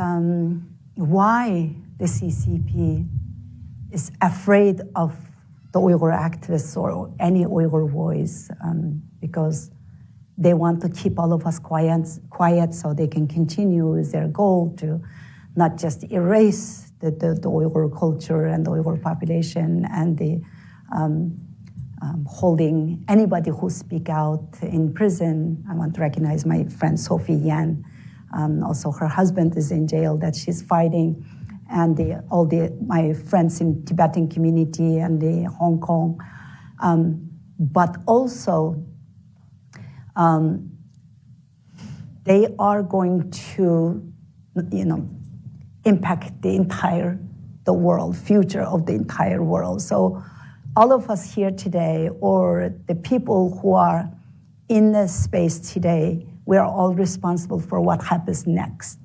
S6: why the CCP is afraid of the Uyghur activists or any Uyghur voice, because they want to keep all of us quiet so they can continue with their goal to not just erase the Uyghur culture and the Uyghur population and the holding anybody who speak out in prison. I want to recognize my friend Sophie Yan. Also, her husband is in jail that she's fighting, and my friends in Tibetan community and the Hong Kong. But also, they are going to, impact the world, future of the entire world. So all of us here today, or the people who are in this space today, we are all responsible for what happens next.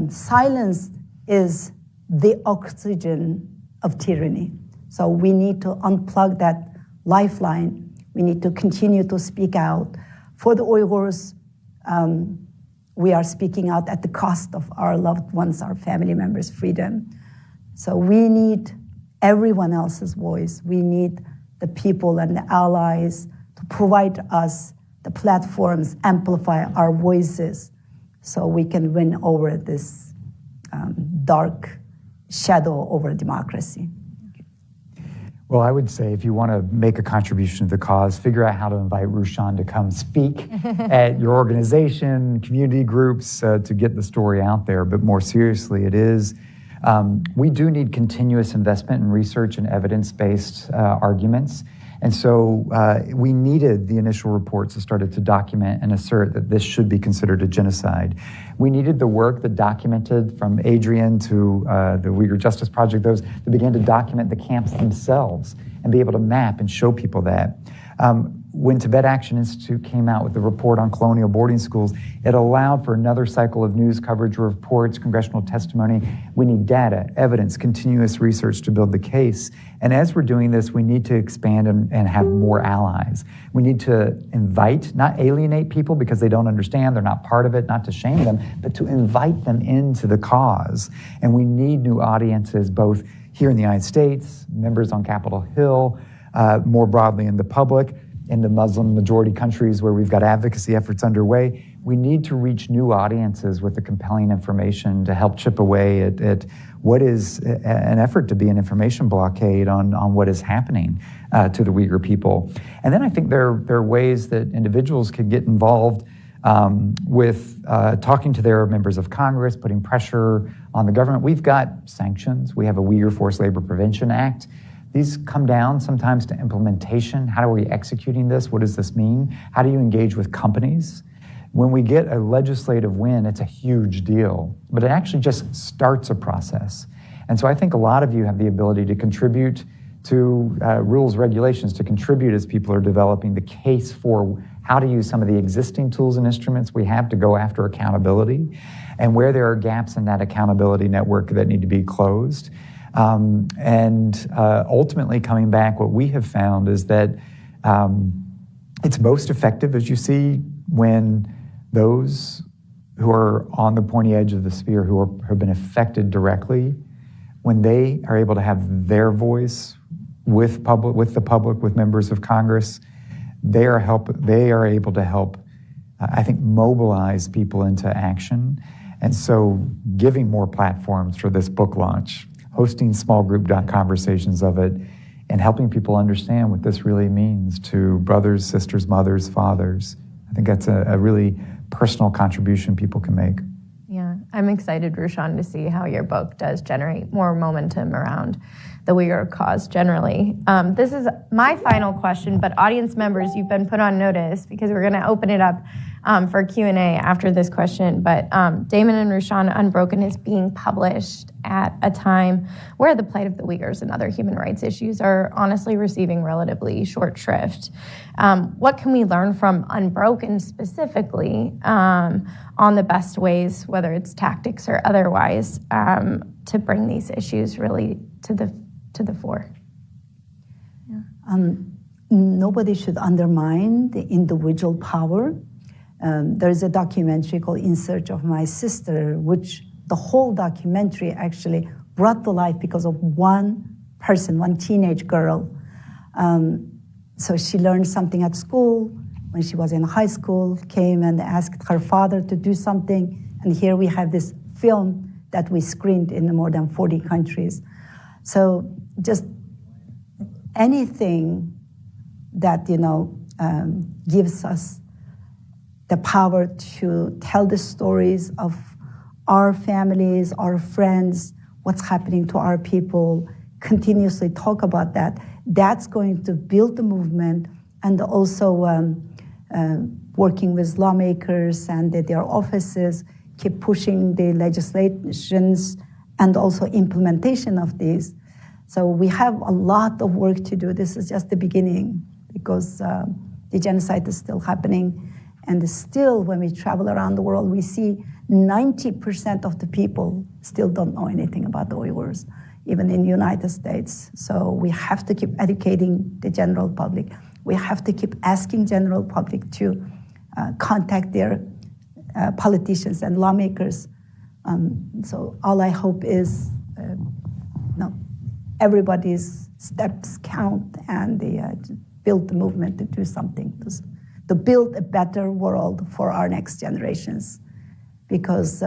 S6: Silence is the oxygen of tyranny. So we need to unplug that lifeline. We need to continue to speak out. For the Uyghurs, we are speaking out at the cost of our loved ones, our family members' freedom. So we need everyone else's voice. We need the people and the allies to provide us the platforms, amplify our voices so we can win over this dark shadow over democracy.
S7: Well, I would say if you want to make a contribution to the cause, figure out how to invite Rushan to come speak at your organization, community groups, to get the story out there. But more seriously, we do need continuous investment in research and evidence-based arguments. And so we needed the initial reports that started to document and assert that this should be considered a genocide. We needed the work that documented, from Adrian to the Uyghur Justice Project, those that began to document the camps themselves and be able to map and show people that. When Tibet Action Institute came out with the report on colonial boarding schools, it allowed for another cycle of news coverage, reports, congressional testimony. We need data, evidence, continuous research to build the case. And as we're doing this, we need to expand and have more allies. We need to invite, not alienate people because they don't understand, they're not part of it, not to shame them, but to invite them into the cause. And we need new audiences, both here in the United States, members on Capitol Hill, more broadly in the public, in the Muslim majority countries where we've got advocacy efforts underway. We need to reach new audiences with the compelling information to help chip away at what is an effort to be an information blockade on what is happening to the Uyghur people. And then I think there are ways that individuals could get involved with talking to their members of Congress, putting pressure on the government. We've got sanctions. We have a Uyghur Forced Labor Prevention Act. These come down sometimes to implementation. How are we executing this? What does this mean? How do you engage with companies? When we get a legislative win, it's a huge deal, but it actually just starts a process. And so I think a lot of you have the ability to contribute to rules, regulations, to contribute as people are developing the case for how to use some of the existing tools and instruments we have to go after accountability, and where there are gaps in that accountability network that need to be closed. Ultimately coming back, what we have found is that it's most effective, as you see, when those who are on the pointy edge of the spear, who have been affected directly, when they are able to have their voice with the public, with members of Congress, they are able to help, I think, mobilize people into action. And so giving more platforms for this book launch, hosting small group conversations of it, and helping people understand what this really means to brothers, sisters, mothers, fathers. I think that's a really personal contribution people can make.
S2: Yeah, I'm excited, Rushan, to see how your book does generate more momentum around the Uyghur cause generally. This is my final question, but audience members, you've been put on notice because we're going to open it up for Q&A after this question. But Damon and Rushan, Unbroken is being published at a time where the plight of the Uyghurs and other human rights issues are honestly receiving relatively short shrift. What can we learn from Unbroken specifically on the best ways, whether it's tactics or otherwise, to bring these issues really to the fore?
S6: Nobody should undermine the individual power. There's a documentary called In Search of My Sister, which the whole documentary actually brought to life because of one person, one teenage girl. So she learned something at school. When she was in high school, came and asked her father to do something. And here we have this film that we screened in more than 40 countries. So just anything that, gives us the power to tell the stories of our families, our friends, what's happening to our people, continuously talk about that. That's going to build the movement, and also working with lawmakers and their offices, keep pushing the legislations and also implementation of these. So we have a lot of work to do. This is just the beginning, because the genocide is still happening. And still, when we travel around the world, we see 90% of the people still don't know anything about the Uyghurs, even in the United States. So we have to keep educating the general public. We have to keep asking general public to contact their politicians and lawmakers. So all I hope is everybody's steps count, and they build the movement to do something, to build a better world for our next generations. Because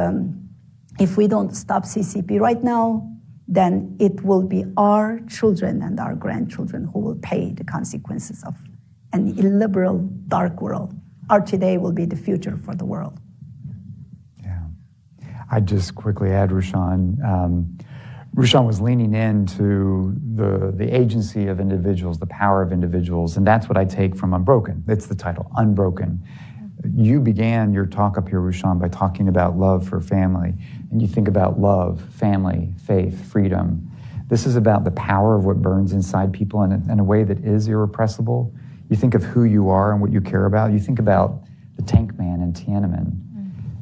S6: if we don't stop CCP right now, then it will be our children and our grandchildren who will pay the consequences of an illiberal, dark world. Our today will be the future for the world.
S7: Yeah. I'd just quickly add, Rushan, Rushan was leaning into the agency of individuals, the power of individuals, and that's what I take from Unbroken. It's the title, Unbroken. You began your talk up here, Rushan, by talking about love for family, and you think about love, family, faith, freedom. This is about the power of what burns inside people in a way that is irrepressible. You think of who you are and what you care about. You think about the tank man in Tiananmen.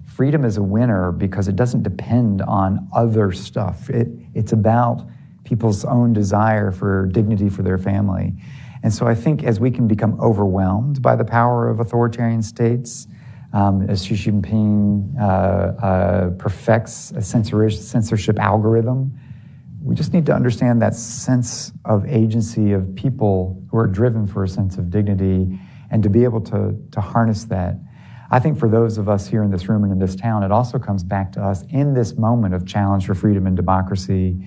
S7: Freedom is a winner because it doesn't depend on other stuff. It's about people's own desire for dignity for their family. And so I think as we can become overwhelmed by the power of authoritarian states, as Xi Jinping perfects a censorship algorithm, we just need to understand that sense of agency of people who are driven for a sense of dignity, and to be able to harness that. I think for those of us here in this room and in this town, it also comes back to us in this moment of challenge for freedom and democracy.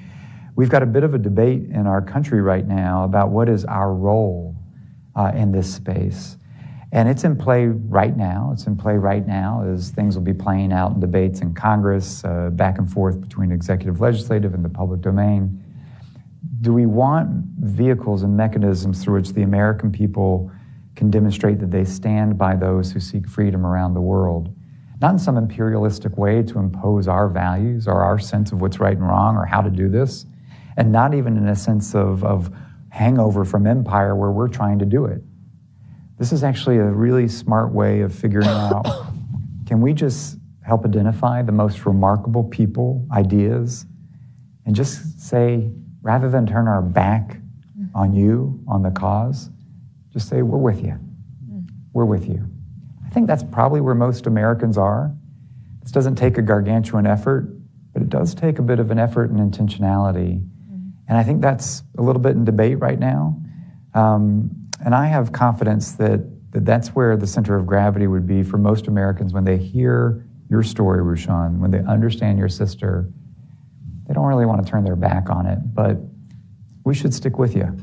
S7: We've got a bit of a debate in our country right now about what is our role in this space. And it's in play right now. It's in play right now as things will be playing out in debates in Congress, back and forth between executive, legislative, and the public domain. Do we want vehicles and mechanisms through which the American people can demonstrate that they stand by those who seek freedom around the world? Not in some imperialistic way to impose our values or our sense of what's right and wrong or how to do this, and not even in a sense of hangover from empire where we're trying to do it. This is actually a really smart way of figuring out, can we just help identify the most remarkable people, ideas, and just say, rather than turn our back on you, on the cause, just say, we're with you. We're with you. I think that's probably where most Americans are. This doesn't take a gargantuan effort. but it does take a bit of an effort and intentionality. And I think that's a little bit in debate right now. And I have confidence that that's where the center of gravity would be for most Americans when they hear your story, Rushan, when they understand your sister. They don't really want to turn their back on it, but we should stick with you.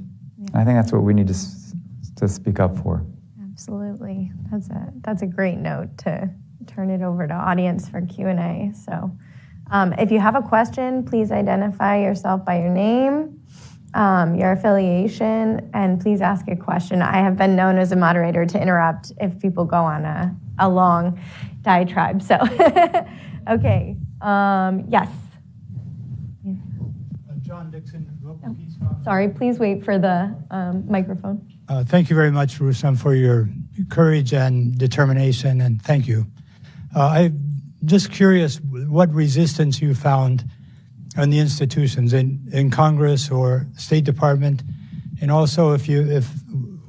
S7: I think that's what we need to speak up for.
S2: Absolutely. That's a great note to turn it over to audience for Q&A. So if you have a question, please identify yourself by your name, your affiliation, and please ask a question. I have been known as a moderator to interrupt if people go on a long diatribe. So, okay. Yes.
S8: John Dixon.
S2: Sorry, please wait for the microphone.
S8: Thank you very much, Rushan, for your courage and determination, and thank you. I'm just curious what resistance you found on the institutions in Congress or State Department, and also if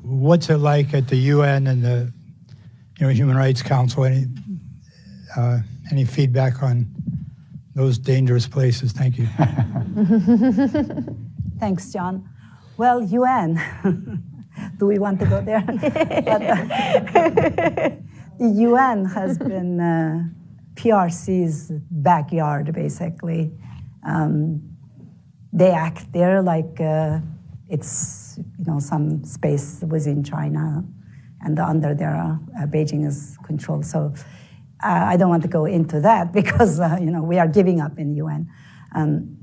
S8: what's it like at the UN and the Human Rights Council? Any feedback on those dangerous places? Thank you.
S6: Thanks, John. Well, UN, do we want to go there? The UN has been PRC's backyard, basically. They act there like it's some space within China, and under there, Beijing is controlled. So I don't want to go into that because we are giving up in the UN.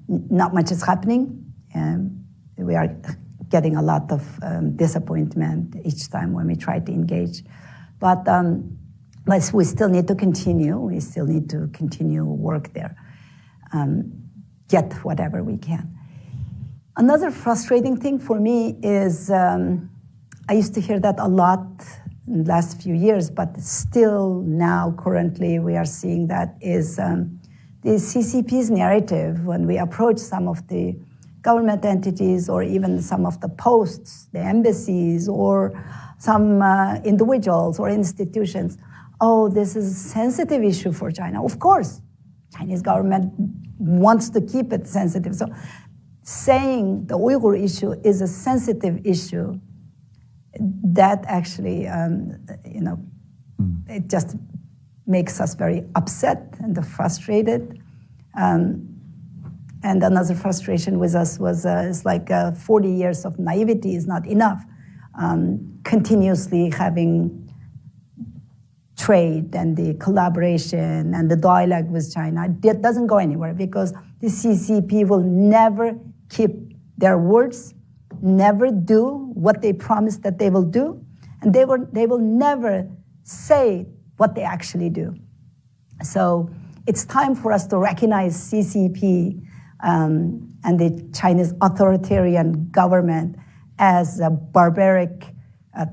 S6: Not much is happening. We are getting a lot of disappointment each time when we try to engage. But we still need to continue. We still need to continue work there. Get whatever we can. Another frustrating thing for me is I used to hear that a lot in the last few years, but still now, currently, we are seeing that is the CCP's narrative when we approach some of the government entities or even some of the posts, the embassies or some individuals or institutions. Oh, this is a sensitive issue for China. Of course, Chinese government wants to keep it sensitive. So saying the Uyghur issue is a sensitive issue, that actually, it just makes us very upset and frustrated. And another frustration with us was it's like 40 years of naivety is not enough. Continuously having trade and the collaboration and the dialogue with China, it doesn't go anywhere because the CCP will never keep their words, never do what they promised that they will do, and they will never say what they actually do. So it's time for us to recognize CCP and the Chinese authoritarian government as a barbaric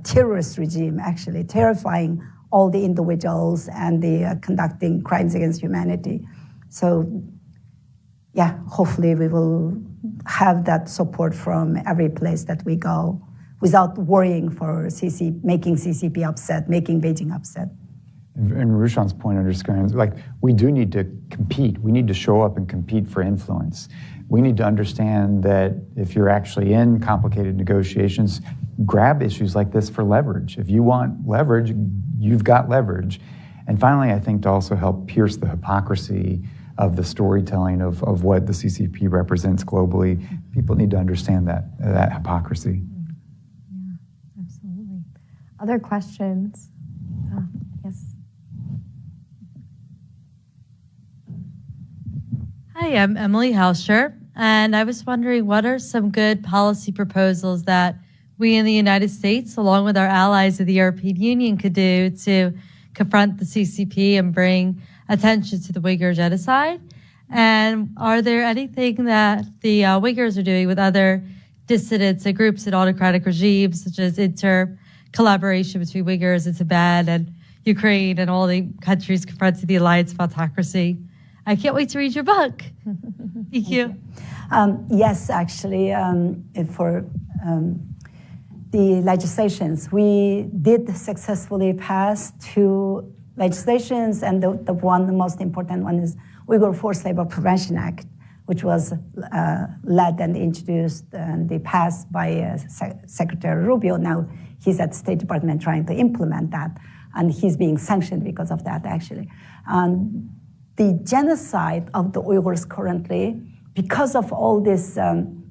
S6: terrorist regime, actually terrifying all the individuals and the conducting crimes against humanity. So, yeah, hopefully we will have that support from every place that we go without worrying for making CCP upset, making Beijing upset.
S7: And Rushan's point underscores, we do need to compete. We need to show up and compete for influence. We need to understand that if you're actually in complicated negotiations, grab issues like this for leverage. If you want leverage, you've got leverage. And finally, I think to also help pierce the hypocrisy of the storytelling of what the CCP represents globally, people need to understand that hypocrisy.
S2: Yeah, absolutely. Other questions? Yes.
S9: Hi, I'm Emily Hauscher, and I was wondering what are some good policy proposals that we in the United States, along with our allies of the European Union, could do to confront the CCP and bring attention to the Uyghur genocide? And are there anything that the Uyghurs are doing with other dissidents and groups in autocratic regimes, such as collaboration between Uyghurs in Tibet and Ukraine and all the countries confronting the alliance of autocracy? I can't wait to read your book. Thank you.
S6: Yes, actually, for the legislations, we did successfully pass 2 legislations, and the most important one is Uyghur Forced Labor Prevention Act, which was led and introduced and passed by Secretary Rubio. Now he's at the State Department trying to implement that, and he's being sanctioned because of that, actually. The genocide of the Uyghurs currently, because of all these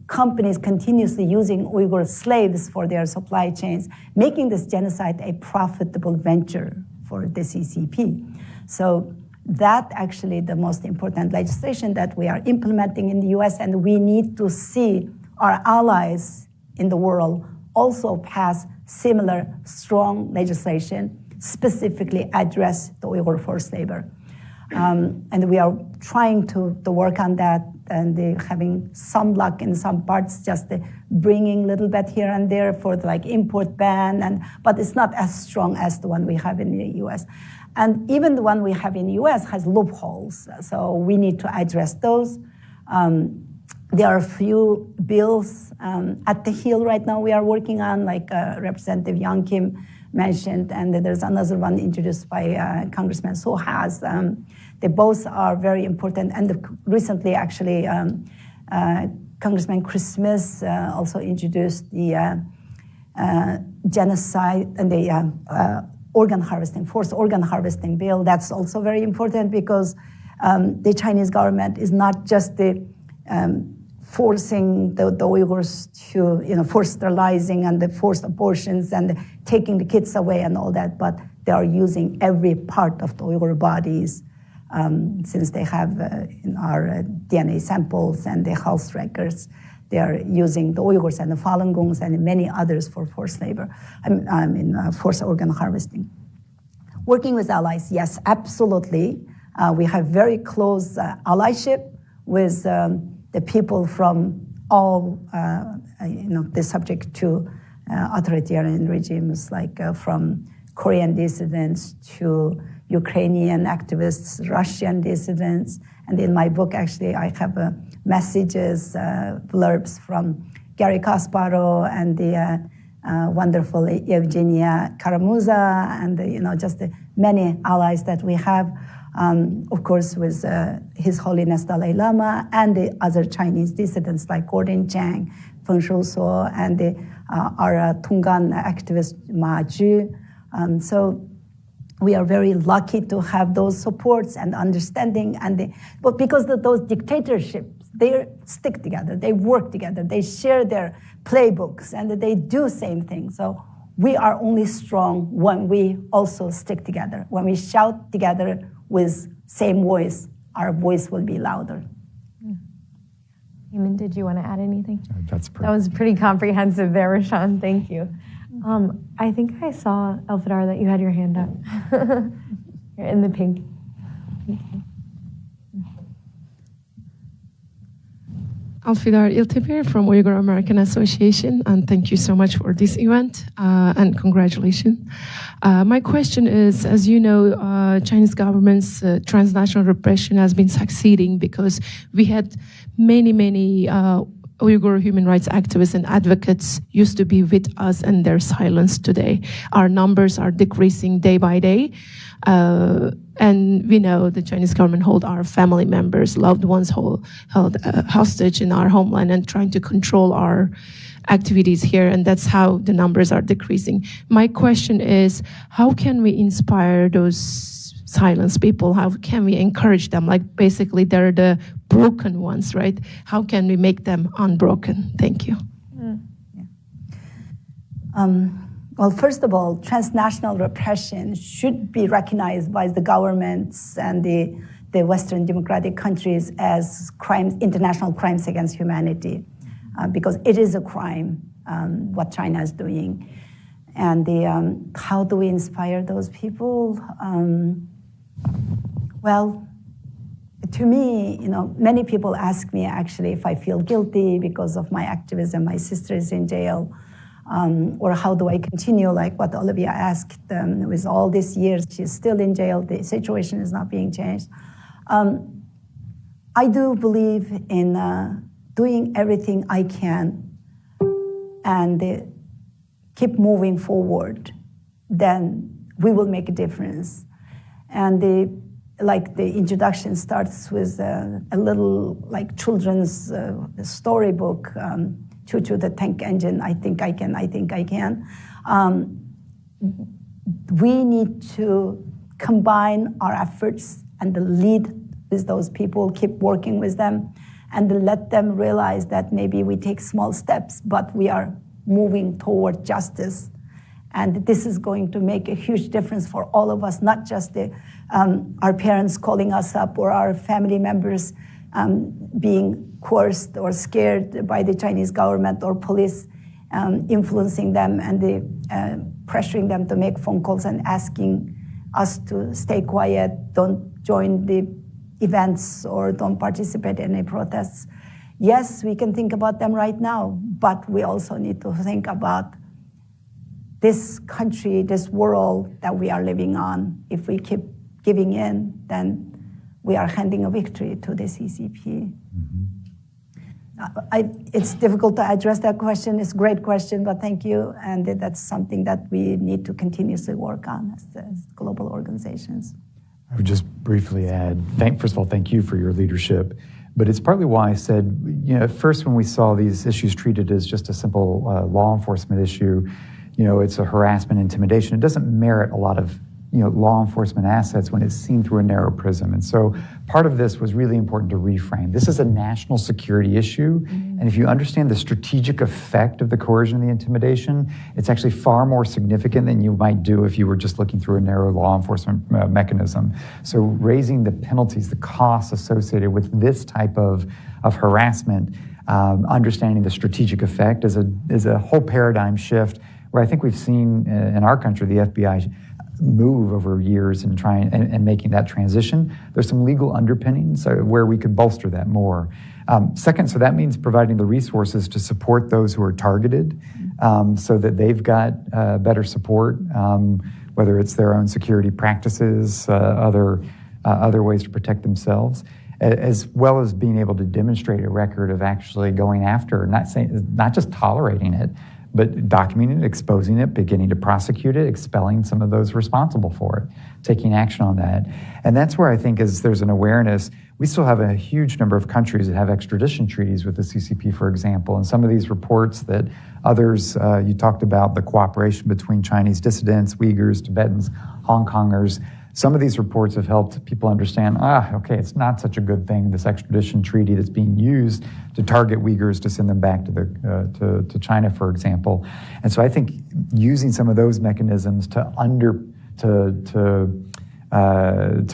S6: companies continuously using Uyghur slaves for their supply chains, making this genocide a profitable venture for the CCP. So that actually the most important legislation that we are implementing in the US, and we need to see our allies in the world also pass similar strong legislation, specifically address the Uyghur forced labor. And we are trying to work on that, and having some luck in some parts, just bringing a little bit here and there for the import ban, but it's not as strong as the one we have in the US. And even the one we have in the US has loopholes, so we need to address those. There are a few bills at the Hill right now we are working on, like Representative Young Kim mentioned, and there's another one introduced by Congressman Suhas. They both are very important, and recently, actually, Congressman Chris Smith also introduced the genocide and the forced organ harvesting bill. That's also very important because the Chinese government is not just forcing the Uyghurs to, forced sterilizing and the forced abortions and taking the kids away and all that, but they are using every part of the Uyghur bodies, since they have in our DNA samples and the health records. They are using the Uyghurs and the Falun Gongs and many others for forced labor, forced organ harvesting. Working with allies, yes, absolutely. We have very close allyship with the people from all, the subject to authoritarian regimes, like from Korean dissidents to Ukrainian activists, Russian dissidents. And in my book, actually, I have messages, blurbs from Gary Kasparov and the wonderful Evgenia Karamuza, and just the many allies that we have. Of course, with His Holiness Dalai Lama and the other Chinese dissidents like Gordon Chang, Feng Shuso, and our Tungan activist Ma Ju. So we are very lucky to have those supports and understanding, but because of those dictatorships, they stick together, they work together, they share their playbooks, and they do same thing. So we are only strong when we also stick together. When we shout together with same voice, our voice will be louder.
S2: Eamon, did you want to add anything?
S7: That's perfect.
S2: That was pretty comprehensive there, Rushan. Thank you. I think I saw, Elfidar, that you had your hand up. You're in the pink.
S10: Alfidar Iltibir from Uyghur American Association, and thank you so much for this event, and congratulations. My question is, as you know, Chinese government's transnational repression has been succeeding because we had many Uyghur human rights activists and advocates used to be with us, and they're silenced today. Our numbers are decreasing day by day. And we know the Chinese government hold our family members, loved ones held hostage in our homeland and trying to control our activities here, and that's how the numbers are decreasing. My question is, how can we inspire those silenced people? How can we encourage them? Like, basically, they're the broken ones, right? How can we make them unbroken? Thank you.
S6: Well, first of all, transnational repression should be recognized by the governments and the Western democratic countries as crimes, international crimes against humanity, because it is a crime, what China is doing. And how do we inspire those people? Well, to me, many people ask me actually if I feel guilty because of my activism. My sister is in jail. Or how do I continue, like what Olivia asked, with all these years, she's still in jail, the situation is not being changed. I do believe in doing everything I can and keep moving forward, then we will make a difference. And like the introduction starts with a little like children's storybook, Choo Choo the Tank Engine, I think I can, I think I can. We need to combine our efforts and lead with those people, keep working with them, and let them realize that maybe we take small steps, but we are moving toward justice. And this is going to make a huge difference for all of us, not just our parents calling us up or our family members being coerced or scared by the Chinese government or police influencing them and pressuring them to make phone calls and asking us to stay quiet, don't join the events or don't participate in any protests. Yes, we can think about them right now, but we also need to think about this country, this world that we are living on. If we keep giving in, then we are handing a victory to the CCP. It's difficult to address that question. It's a great question, but thank you. And that's something that we need to continuously work on as global organizations.
S7: I would just briefly add, first of all, thank you for your leadership. But it's partly why I said, at first when we saw these issues treated as just a simple law enforcement issue, it's a harassment, intimidation. It doesn't merit a lot of, law enforcement assets when it's seen through a narrow prism. And so part of this was really important to reframe. This is a national security issue. And if you understand the strategic effect of the coercion and the intimidation, it's actually far more significant than you might do if you were just looking through a narrow law enforcement mechanism. So raising the penalties, the costs associated with this type of harassment, understanding the strategic effect is a whole paradigm shift where I think we've seen in our country, the FBI move over years and trying and making that transition. There's some legal underpinnings where we could bolster that more. Second, so that means providing the resources to support those who are targeted so that they've got better support, whether it's their own security practices, other ways to protect themselves, as well as being able to demonstrate a record of actually going after, not just tolerating it, but documenting it, exposing it, beginning to prosecute it, expelling some of those responsible for it, taking action on that. And that's where I think there's an awareness. We still have a huge number of countries that have extradition treaties with the CCP, for example. And some of these reports that others, you talked about the cooperation between Chinese dissidents, Uyghurs, Tibetans, Hong Kongers. Some of these reports have helped people understand, okay, it's not such a good thing, this extradition treaty that's being used to target Uyghurs to send them back to China, for example. And so I think using some of those mechanisms to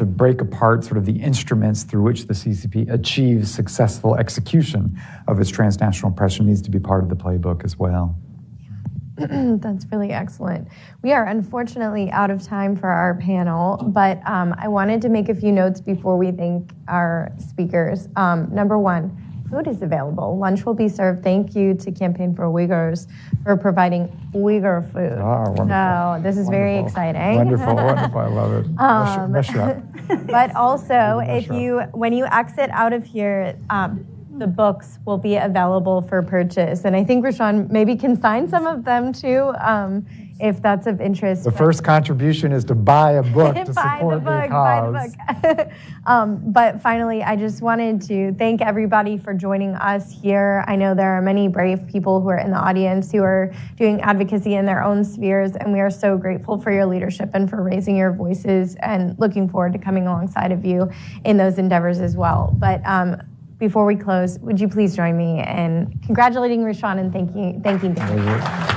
S7: break apart sort of the instruments through which the CCP achieves successful execution of its transnational oppression needs to be part of the playbook as well.
S2: That's really excellent. We are unfortunately out of time for our panel, but I wanted to make a few notes before we thank our speakers. Number one, food is available. Lunch will be served. Thank you to Campaign for Uyghurs for providing Uyghur food.
S7: Oh, wonderful.
S2: So this is very exciting.
S7: Wonderful, wonderful. I love it. Mesh up.
S2: But also, when you exit out of here, the books will be available for purchase. And I think Rushan maybe can sign some of them too, if that's of interest.
S7: The first contribution is to buy a book to support the cause.
S2: Buy the book. But finally, I just wanted to thank everybody for joining us here. I know there are many brave people who are in the audience who are doing advocacy in their own spheres, and we are so grateful for your leadership and for raising your voices and looking forward to coming alongside of you in those endeavors as well. But before we close, would you please join me in congratulating Rushan and thanking David?